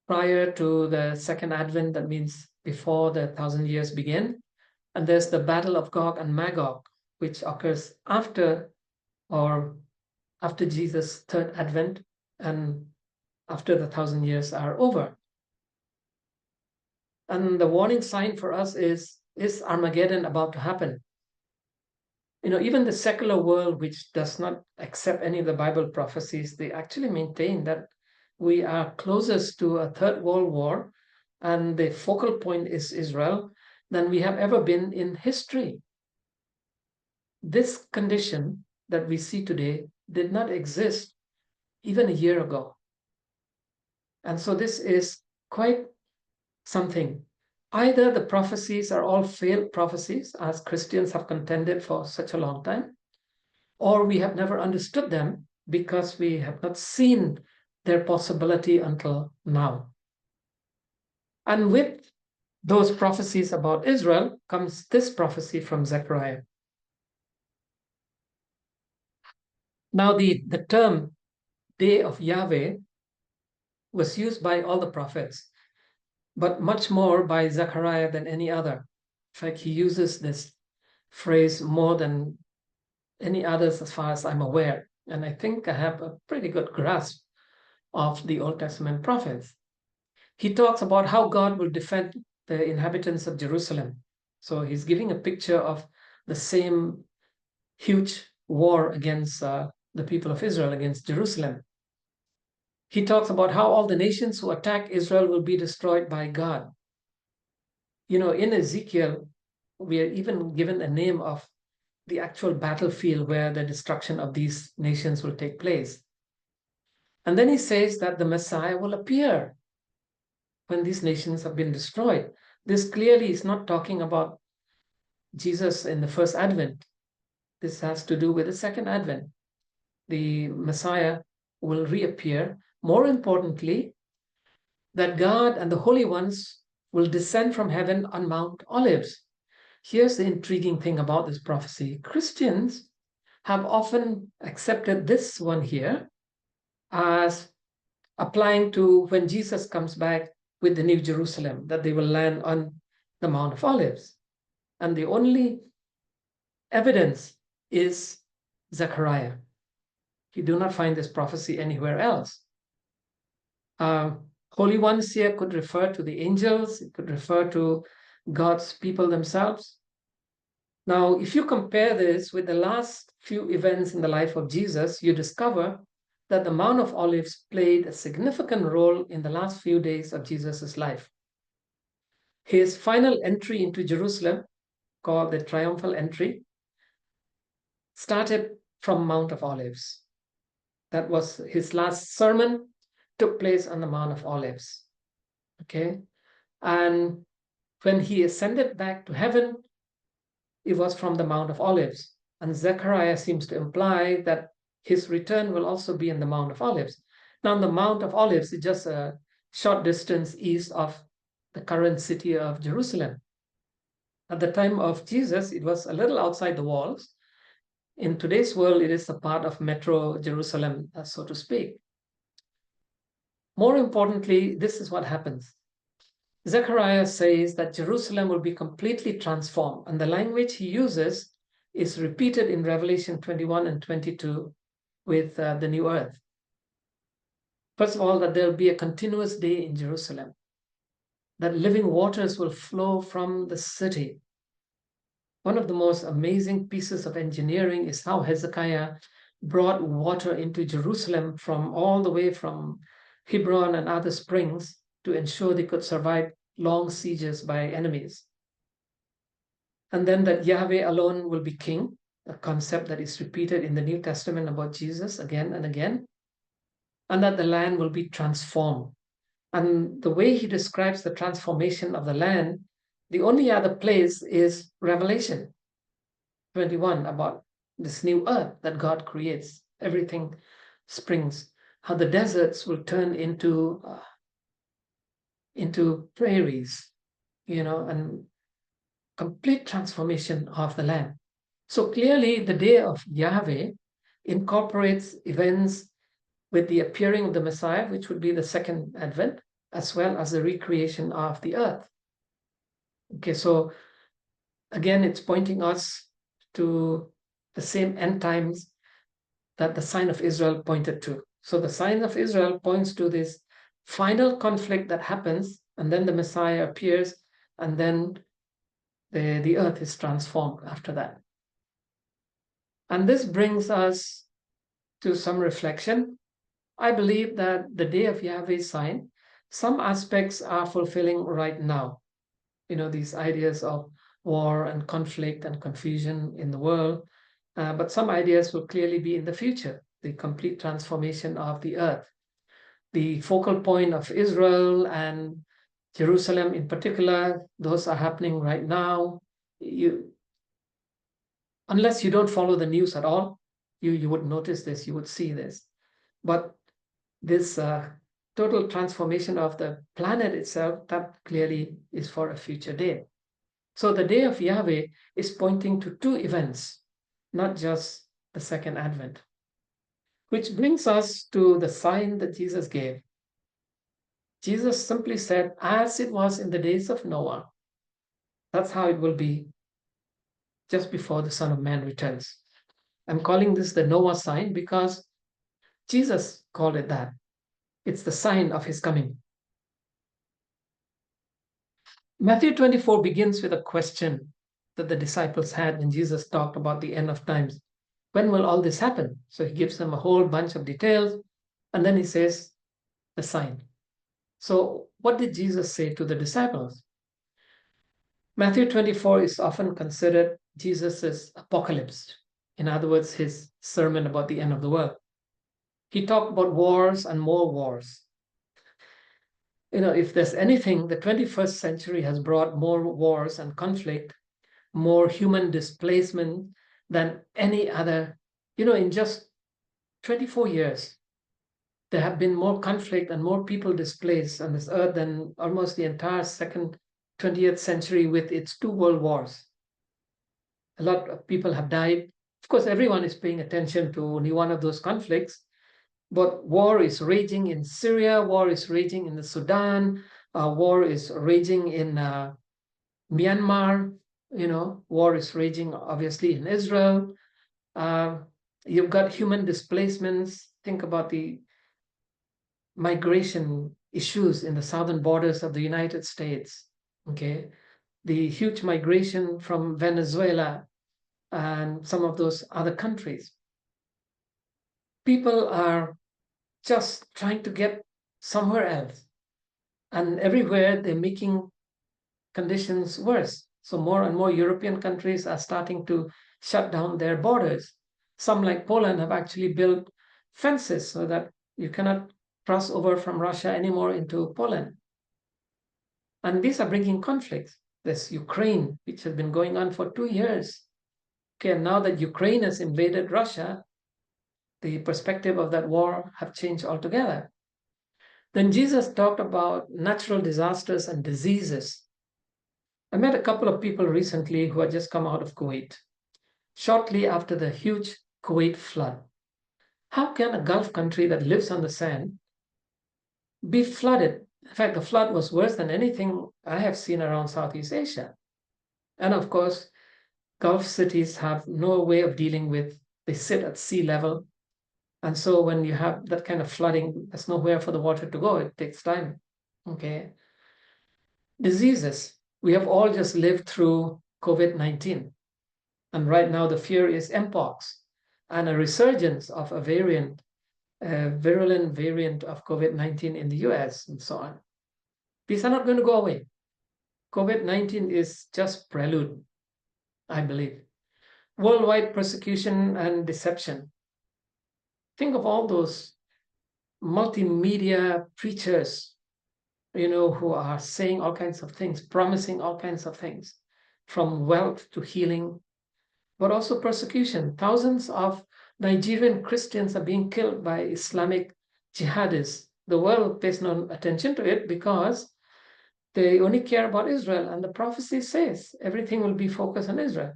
prior to the second advent, that means before the 1,000 years begin. And there's the battle of Gog and Magog, which occurs after Jesus' third advent and after the 1,000 years are over. And the warning sign for us is Armageddon about to happen? Even the secular world, which does not accept any of the Bible prophecies, they actually maintain that we are closest to a third world war, and the focal point is Israel, than we have ever been in history. This condition that we see today did not exist even a year ago. And so this is quite something. Either the prophecies are all failed prophecies, as Christians have contended for such a long time, or we have never understood them because we have not seen their possibility until now. And with those prophecies about Israel comes this prophecy from Zechariah. Now, the term Day of Yahweh was used by all the prophets, but much more by Zechariah than any other. In fact, he uses this phrase more than any others as far as I'm aware. And I think I have a pretty good grasp of the Old Testament prophets. He talks about how God will defend the inhabitants of Jerusalem. So he's giving a picture of the same huge war against the people of Israel, against Jerusalem. He talks about how all the nations who attack Israel will be destroyed by God. In Ezekiel, we are even given a name of the actual battlefield where the destruction of these nations will take place. And then he says that the Messiah will appear when these nations have been destroyed. This clearly is not talking about Jesus in the first advent. This has to do with the second advent. The Messiah will reappear. More importantly, that God and the holy ones will descend from heaven on Mount Olives. Here's the intriguing thing about this prophecy. Christians have often accepted this one here as applying to when Jesus comes back with the New Jerusalem, that they will land on the Mount of Olives. And the only evidence is Zechariah. You do not find this prophecy anywhere else. Holy ones here could refer to the angels, it could refer to God's people themselves. Now, if you compare this with the last few events in the life of Jesus, you discover that the Mount of Olives played a significant role in the last few days of Jesus' life. His final entry into Jerusalem, called the triumphal entry, started from Mount of Olives. That was his last sermon, took place on the Mount of Olives. Okay? And when he ascended back to heaven, it was from the Mount of Olives. And Zechariah seems to imply that his return will also be in the Mount of Olives. Now, the Mount of Olives is just a short distance east of the current city of Jerusalem. At the time of Jesus, it was a little outside the walls. In today's world, it is a part of Metro Jerusalem, so to speak. More importantly, this is what happens. Zechariah says that Jerusalem will be completely transformed, and the language he uses is repeated in Revelation 21 and 22 with the new earth. First of all, that there will be a continuous day in Jerusalem, that living waters will flow from the city. One of the most amazing pieces of engineering is how Hezekiah brought water into Jerusalem from all the way from Hebron and other springs to ensure they could survive long sieges by enemies. And then that Yahweh alone will be king, a concept that is repeated in the New Testament about Jesus again and again, and that the land will be transformed. And the way he describes the transformation of the land, the only other place is Revelation 21 about this new earth that God creates. Everything springs, how the deserts will turn into prairies, and complete transformation of the land. So clearly, the day of Yahweh incorporates events with the appearing of the Messiah, which would be the second advent, as well as the recreation of the earth. Okay, so again, it's pointing us to the same end times that the sign of Israel pointed to. So the sign of Israel points to this final conflict that happens, and then the Messiah appears, and then the earth is transformed after that. And this brings us to some reflection. I believe that the day of Yahweh's sign, some aspects are fulfilling right now. These ideas of war and conflict and confusion in the world. But some ideas will clearly be in the future, the complete transformation of the earth. The focal point of Israel and Jerusalem in particular, those are happening right now. Unless you don't follow the news at all, you would notice this, you would see this. But this total transformation of the planet itself, that clearly is for a future day. So the day of Yahweh is pointing to two events, not just the second advent. Which brings us to the sign that Jesus gave. Jesus simply said, as it was in the days of Noah, that's how it will be just before the Son of Man returns. I'm calling this the Noah sign because Jesus called it that. It's the sign of his coming. Matthew 24 begins with a question that the disciples had when Jesus talked about the end of times. When will all this happen? So he gives them a whole bunch of details, and then he says the sign. So what did Jesus say to the disciples? Matthew 24 is often considered Jesus's apocalypse. In other words, his sermon about the end of the world. He talked about wars and more wars. If there's anything, the 21st century has brought more wars and conflict, more human displacement than any other. In just 24 years, there have been more conflict and more people displaced on this earth than almost the entire second 20th century with its two world wars. A lot of people have died. Of course, everyone is paying attention to only one of those conflicts, but war is raging in Syria, war is raging in the Sudan, war is raging in Myanmar, war is raging obviously in Israel. You've got human displacements. Think about the migration issues in the southern borders of the United States. Okay, the huge migration from Venezuela and some of those other countries. People are just trying to get somewhere else, and everywhere they're making conditions worse. So more and more European countries are starting to shut down their borders. Some, like Poland, have actually built fences so that you cannot cross over from Russia anymore into Poland. And these are bringing conflicts. There's Ukraine, which has been going on for 2 years. Okay, and now that Ukraine has invaded Russia, the perspective of that war have changed altogether. Then Jesus talked about natural disasters and diseases. I met a couple of people recently who had just come out of Kuwait, shortly after the huge Kuwait flood. How can a Gulf country that lives on the sand be flooded In fact, the flood was worse than anything I have seen around Southeast Asia. And of course, Gulf cities have no way of dealing with, they sit at sea level. And so when you have that kind of flooding, there's nowhere for the water to go. It takes time. Okay. Diseases. We have all just lived through COVID-19. And right now the fear is mpox and a resurgence of a variant, a virulent variant of COVID-19 in the US and so on. These are not going to go away. COVID-19 is just prelude, I believe. Worldwide persecution and deception. Think of all those multimedia preachers, who are saying all kinds of things, promising all kinds of things, from wealth to healing, but also persecution. Thousands of Nigerian Christians are being killed by Islamic jihadists. The world pays no attention to it because they only care about Israel, and the prophecy says everything will be focused on Israel.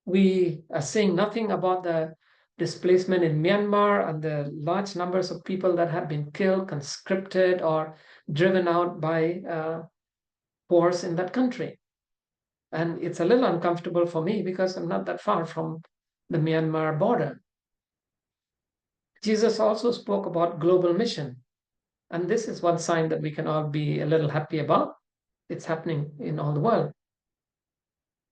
We are saying nothing about the displacement in Myanmar and the large numbers of people that have been killed, conscripted, or driven out by wars in that country. And it's a little uncomfortable for me because I'm not that far from the Myanmar border. Jesus also spoke about global mission. And this is one sign that we can all be a little happy about. It's happening in all the world.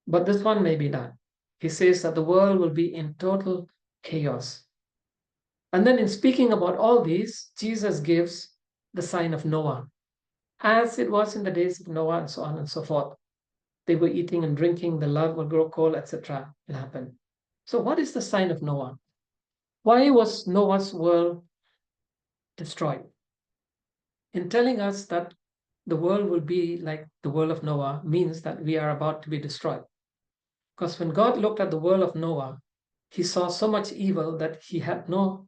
But this one may be not. He says that the world will be in total chaos. And then in speaking about all these, Jesus gives the sign of Noah, as it was in the days of Noah and so on and so forth. They were eating and drinking, the love will grow cold, etc. will happen. So what is the sign of Noah? Why was Noah's world destroyed? In telling us that the world will be like the world of Noah means that we are about to be destroyed. Because when God looked at the world of Noah, he saw so much evil that he had no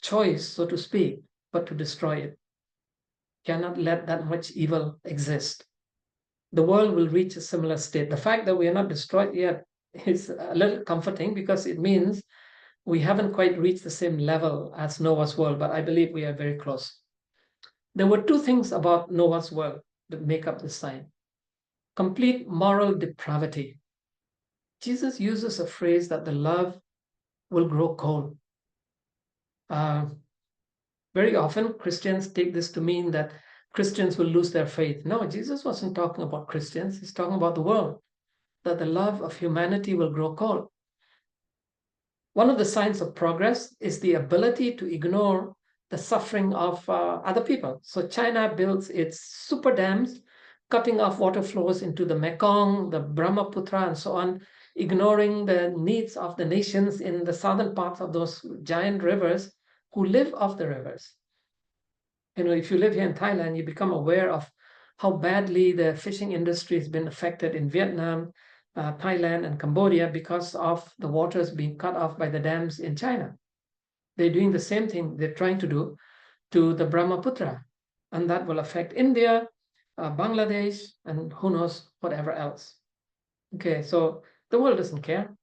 choice, so to speak, but to destroy it. Cannot let that much evil exist. The world will reach a similar state. The fact that we are not destroyed yet is a little comforting because it means we haven't quite reached the same level as Noah's world, but I believe we are very close. There were two things about Noah's world that make up this sign. Complete moral depravity. Jesus uses a phrase that the love will grow cold. Very often Christians take this to mean that Christians will lose their faith. No, Jesus wasn't talking about Christians. He's talking about the world, that the love of humanity will grow cold. One of the signs of progress is the ability to ignore the suffering of other people. So China builds its super dams, cutting off water flows into the Mekong, the Brahmaputra, and so on, ignoring the needs of the nations in the southern parts of those giant rivers who live off the rivers. If you live here in Thailand, you become aware of how badly the fishing industry has been affected in Vietnam, Thailand, and Cambodia because of the waters being cut off by the dams in China. They're doing the same thing they're trying to do to the Brahmaputra, and that will affect India, Bangladesh, and who knows whatever else. Okay, so the world doesn't care,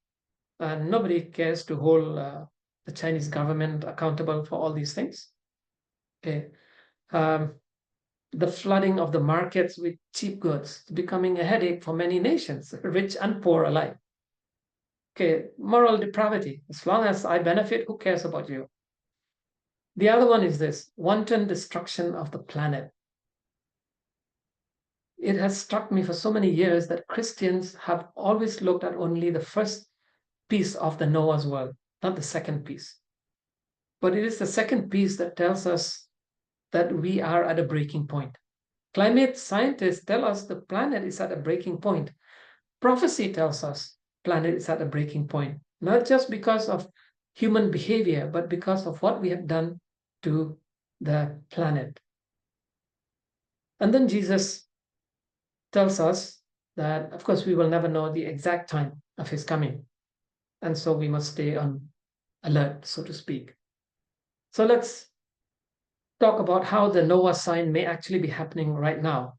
and nobody cares to hold the Chinese government accountable for all these things. Okay. The flooding of the markets with cheap goods is becoming a headache for many nations, rich and poor alike. Okay, moral depravity. As long as I benefit, who cares about you? The other one is this wanton destruction of the planet. It has struck me for so many years that Christians have always looked at only the first piece of the Noah's world, not the second piece. But it is the second piece that tells us that we are at a breaking point. Climate scientists tell us the planet is at a breaking point. Prophecy tells us planet is at a breaking point, not just because of human behavior, but because of what we have done to the planet. And then Jesus tells us that, of course, we will never know the exact time of his coming. And so we must stay on alert, so to speak. So let's talk about how the Noah sign may actually be happening right now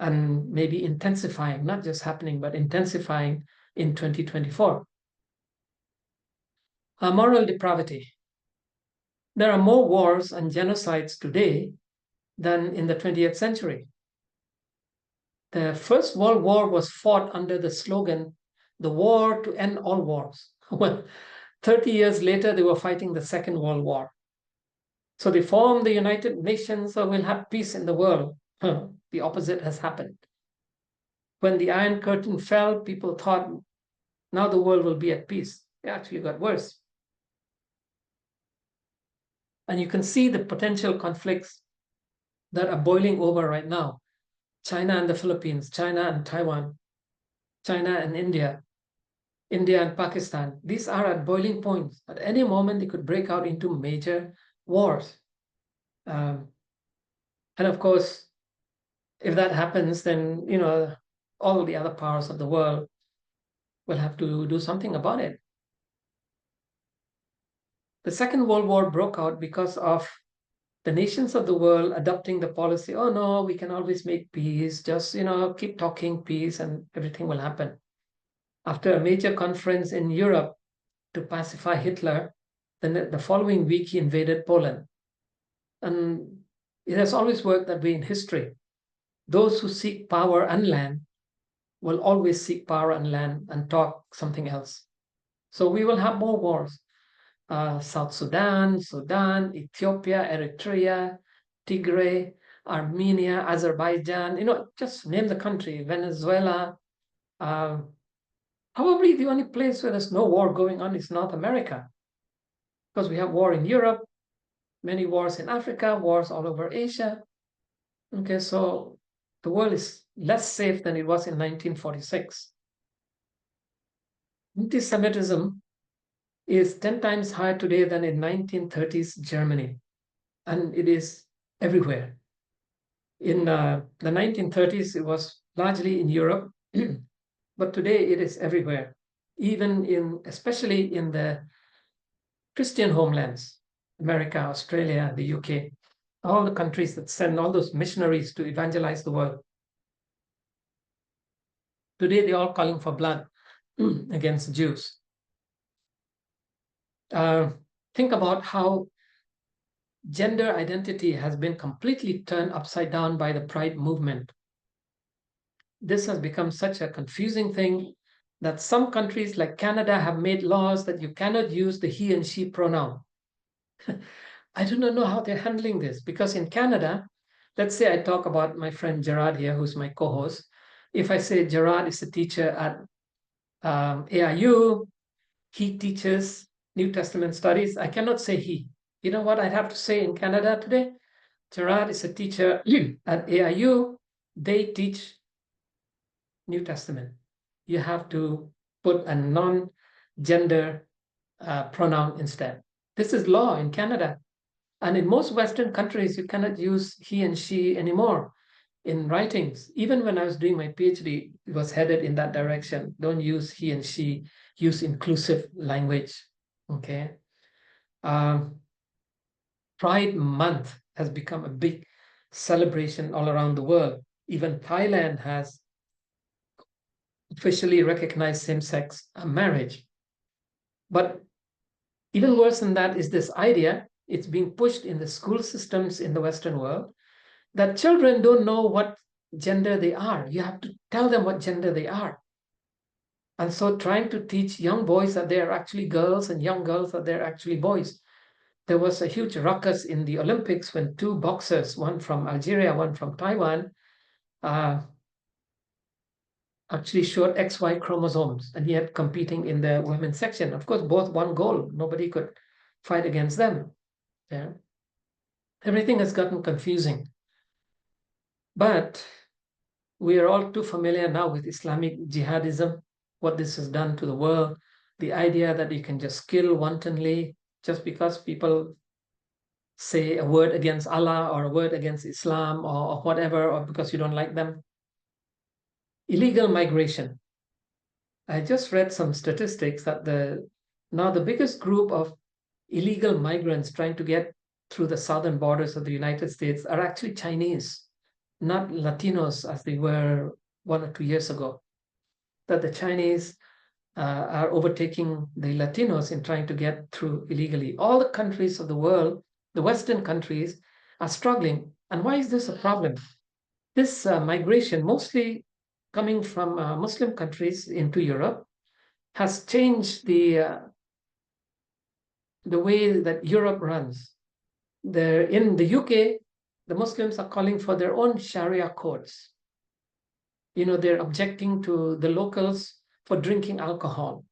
and maybe intensifying, not just happening, but intensifying in 2024. Moral depravity. There are more wars and genocides today than in the 20th century. The First World War was fought under the slogan, the war to end all wars. Well, 30 years later, they were fighting the Second World War. So they formed the United Nations, so we'll have peace in the world. The opposite has happened. When the Iron Curtain fell, people thought now the world will be at peace. It actually got worse. And you can see the potential conflicts that are boiling over right now. China and the Philippines, China and Taiwan, China and India, India and Pakistan. These are at boiling points. At any moment, they could break out into major wars. And of course, if that happens, then, all the other powers of the world will have to do something about it. The Second World War broke out because of the nations of the world adopting the policy, oh no, we can always make peace, just, keep talking peace and everything will happen. After a major conference in Europe to pacify Hitler, then the following week he invaded Poland. And it has always worked that way in history. Those who seek power and land will always seek power and land and talk something else. So we will have more wars. South Sudan, Sudan, Ethiopia, Eritrea, Tigray, Armenia, Azerbaijan, just name the country, Venezuela. Probably the only place where there's no war going on is North America, because we have war in Europe, many wars in Africa, wars all over Asia. Okay, so the world is less safe than it was in 1946. Anti-Semitism is 10 times higher today than in 1930s Germany, and it is everywhere. In the 1930s, it was largely in Europe, but today it is everywhere, especially in the Christian homelands, America, Australia, the UK, all the countries that send all those missionaries to evangelize the world. Today, they're all calling for blood against Jews. Think about how gender identity has been completely turned upside down by the Pride movement. This has become such a confusing thing that some countries like Canada have made laws that you cannot use the he and she pronoun. I do not know how they're handling this, because in Canada, let's say I talk about my friend Gerard here, who's my co-host. If I say Gerard is a teacher at AIU, he teaches New Testament studies, I cannot say he. You know what I'd have to say in Canada today? Gerard is a teacher at AIU. They teach New Testament. You have to put a non-gender pronoun instead. This is law in Canada. And in most Western countries, you cannot use he and she anymore in writings. Even when I was doing my PhD, it was headed in that direction. Don't use he and she, use inclusive language. Okay. Pride Month has become a big celebration all around the world. Even Thailand has officially recognized same-sex marriage. But even worse than that is this idea, it's being pushed in the school systems in the Western world, that children don't know what gender they are. You have to tell them what gender they are. And so trying to teach young boys that they are actually girls and young girls that they're actually boys. There was a huge ruckus in the Olympics when two boxers, one from Algeria, one from Taiwan, actually showed XY chromosomes, and yet competing in the women's section. Of course, both won gold. Nobody could fight against them. Yeah. Everything has gotten confusing. But we are all too familiar now with Islamic jihadism, what this has done to the world, the idea that you can just kill wantonly just because people say a word against Allah or a word against Islam or whatever, or because you don't like them. Illegal migration. I just read some statistics that now the biggest group of illegal migrants trying to get through the southern borders of the United States are actually Chinese, not Latinos as they were 1 or 2 years ago. That the Chinese are overtaking the Latinos in trying to get through illegally. All the countries of the world, the Western countries, are struggling. And why is this a problem? This migration, mostly coming from Muslim countries into Europe, has changed the way that Europe runs. In the UK, the Muslims are calling for their own Sharia codes. They're objecting to the locals for drinking alcohol.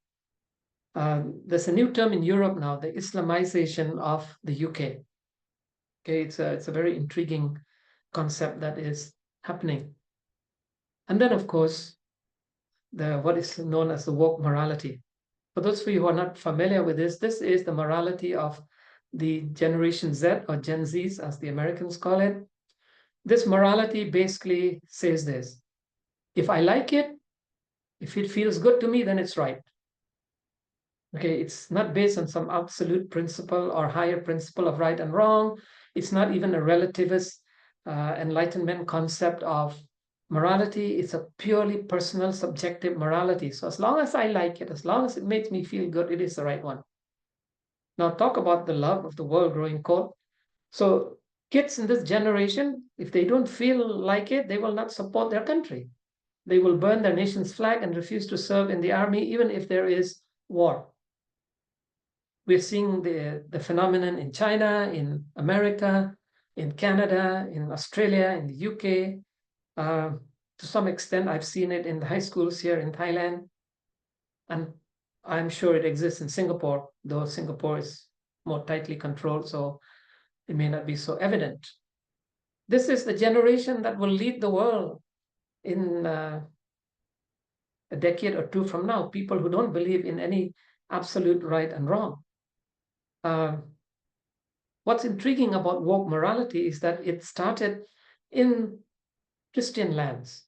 There's a new term in Europe now, the Islamization of the UK. Okay, it's a very intriguing concept that is happening. And then, of course, what is known as the woke morality. For those of you who are not familiar with this is the morality of the Generation Z, or Gen Zs, as the Americans call it. This morality basically says this: if I like it, if it feels good to me, then it's right. Okay, it's not based on some absolute principle or higher principle of right and wrong. It's not even a relativist enlightenment concept of morality. It's a purely personal, subjective morality. So as long as I like it, as long as it makes me feel good, it is the right one. Now talk about the love of the world growing cold. So kids in this generation, if they don't feel like it, they will not support their country. They will burn their nation's flag and refuse to serve in the army, even if there is war. We're seeing the phenomenon in China, in America, in Canada, in Australia, in the UK. To some extent, I've seen it in the high schools here in Thailand. And I'm sure it exists in Singapore, though Singapore is more tightly controlled, so it may not be so evident. This is the generation that will lead the world in a decade or two from now, people who don't believe in any absolute right and wrong. What's intriguing about woke morality is that it started in Christian lands: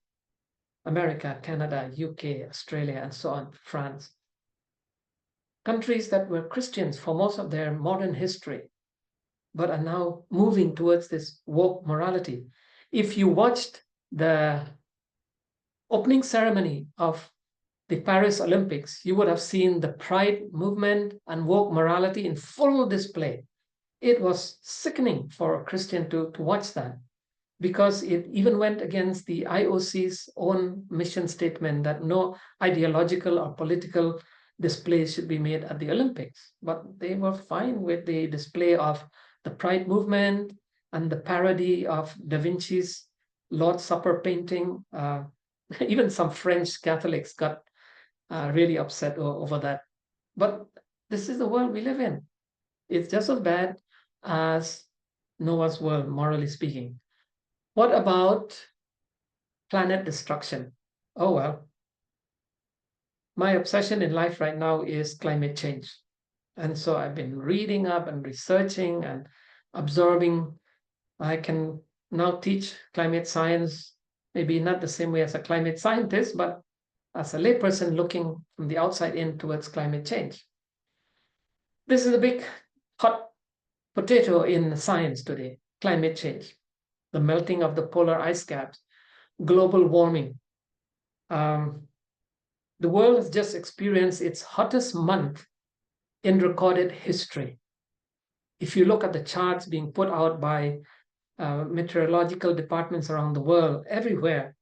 America, Canada, UK, Australia, and so on, France. Countries that were Christians for most of their modern history, but are now moving towards this woke morality. If you watched the opening ceremony of the Paris Olympics, you would have seen the pride movement and woke morality in full display. It was sickening for a Christian to watch that, because it even went against the IOC's own mission statement that no ideological or political displays should be made at the Olympics. But they were fine with the display of the Pride movement and the parody of Da Vinci's Lord's Supper painting. Even some French Catholics got really upset over that. But this is the world we live in. It's just as bad as Noah's world, morally speaking. What about planet destruction? Oh, well, my obsession in life right now is climate change. And so I've been reading up and researching and absorbing. I can now teach climate science, maybe not the same way as a climate scientist, but as a layperson looking from the outside in towards climate change. This is a big hot potato in science today: climate change, the melting of the polar ice caps, global warming. The world has just experienced its hottest month in recorded history. If you look at the charts being put out by meteorological departments around the world, everywhere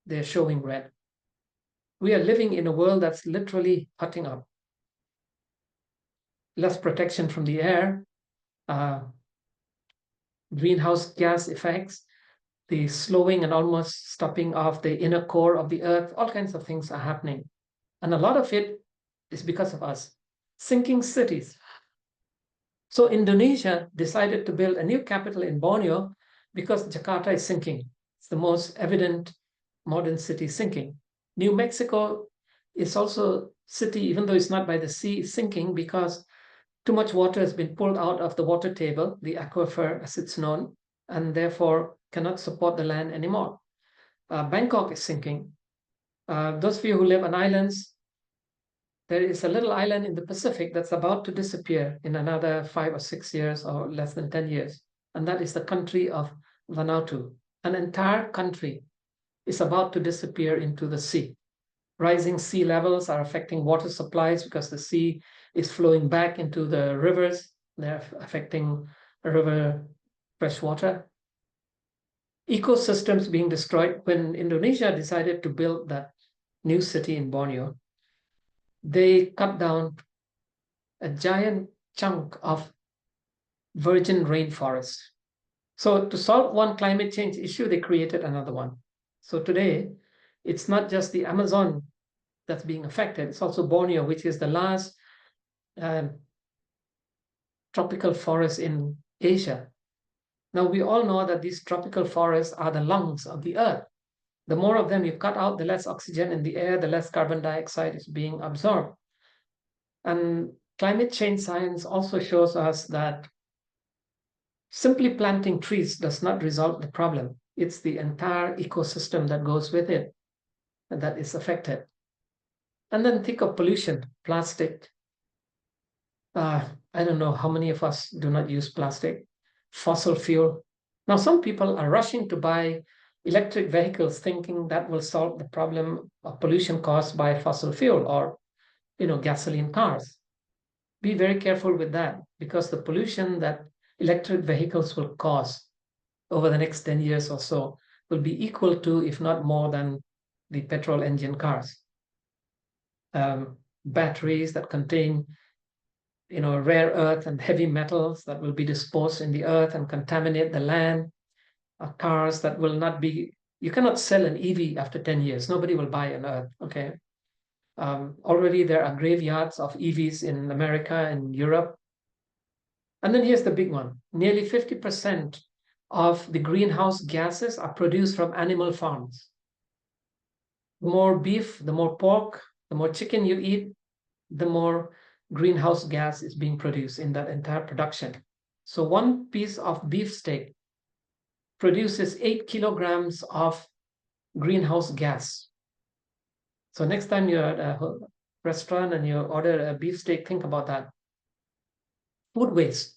they're showing red. We are living in a world that's literally hotting up. Less protection from the air, greenhouse gas effects, the slowing and almost stopping of the inner core of the earth, all kinds of things are happening. And a lot of it is because of us. Sinking cities. So Indonesia decided to build a new capital in Borneo because Jakarta is sinking. It's the most evident modern city sinking. New Mexico is also city, even though it's not by the sea, sinking because too much water has been pulled out of the water table, the aquifer as it's known, and therefore cannot support the land anymore. Bangkok is sinking. Those of you who live on islands, there is a little island in the Pacific that's about to disappear in another 5 or 6 years or less than 10 years. And that is the country of Vanuatu. An entire country is about to disappear into the sea. Rising sea levels are affecting water supplies because the sea is flowing back into the rivers. They're affecting river fresh water. ecosystems being destroyed. When Indonesia decided to build that new city in Borneo, they cut down a giant chunk of virgin rainforest. So to solve one climate change issue, they created another one. So today, it's not just the Amazon that's being affected, it's also Borneo, which is the last tropical forest in Asia. Now, we all know that these tropical forests are the lungs of the earth. The more of them you cut out, the less oxygen in the air, the less carbon dioxide is being absorbed. And climate change science also shows us that simply planting trees does not resolve the problem. It's the entire ecosystem that goes with it that is affected. And then think of pollution, plastic. I don't know how many of us do not use plastic, fossil fuel. Now, some people are rushing to buy electric vehicles thinking that will solve the problem of pollution caused by fossil fuel or, gasoline cars. Be very careful with that, because the pollution that electric vehicles will cause over the next 10 years or so will be equal to, if not more than, the petrol engine cars. Batteries that contain rare earth and heavy metals that will be disposed in the earth and contaminate the land. Cars that will not be, you cannot sell an EV after 10 years. Nobody will buy an earth, okay? Already there are graveyards of EVs in America and Europe. And then here's the big one. Nearly 50% of the greenhouse gases are produced from animal farms. The more beef, the more pork, the more chicken you eat, the more greenhouse gas is being produced in that entire production. So one piece of beef steak produces 8 kilograms of greenhouse gas. So next time you're at a restaurant and you order a beef steak, think about that. Food waste.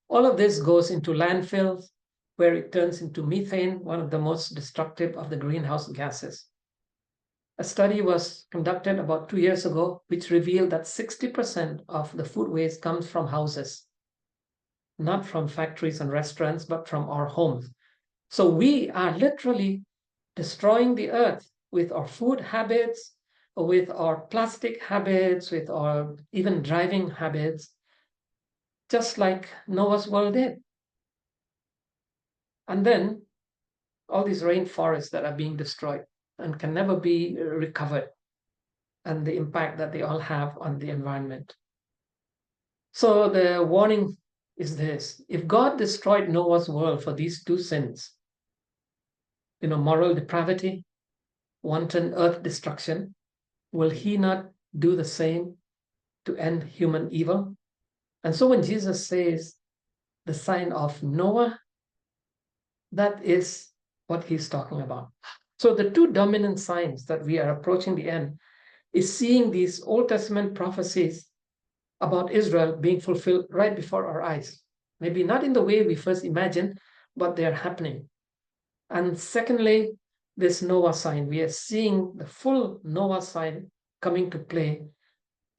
All of this goes into landfills where it turns into methane, one of the most destructive of the greenhouse gases. A study was conducted about 2 years ago, which revealed that 60% of the food waste comes from houses, not from factories and restaurants, but from our homes. So we are literally destroying the earth with our food habits, with our plastic habits, with our even driving habits, just like Noah's world did. And then all these rainforests that are being destroyed and can never be recovered, and the impact that they all have on the environment. So the warning is this: if God destroyed Noah's world for these two sins, moral depravity, wanton earth destruction, will he not do the same to end human evil? And so when Jesus says the sign of Noah, that is what he's talking about. So the two dominant signs that we are approaching the end is seeing these Old Testament prophecies about Israel being fulfilled right before our eyes. Maybe not in the way we first imagined, but they are happening. And secondly, this Noah sign. We are seeing the full Noah sign coming to play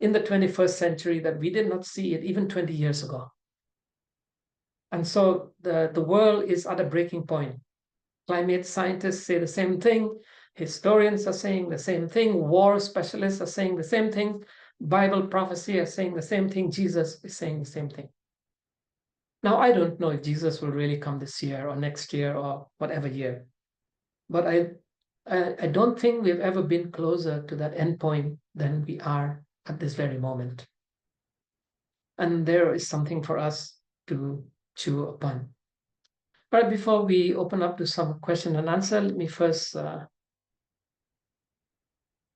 in the 21st century that we did not see it even 20 years ago. And so the world is at a breaking point. Climate scientists say the same thing. Historians are saying the same thing. War specialists are saying the same thing. Bible prophecy are saying the same thing. Jesus is saying the same thing. Now, I don't know if Jesus will really come this year or next year or whatever year. But I don't think we've ever been closer to that end point than we are at this very moment. And there is something for us to chew upon. But before we open up to some question and answer, let me first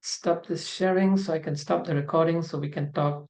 stop this sharing so I can stop the recording so we can talk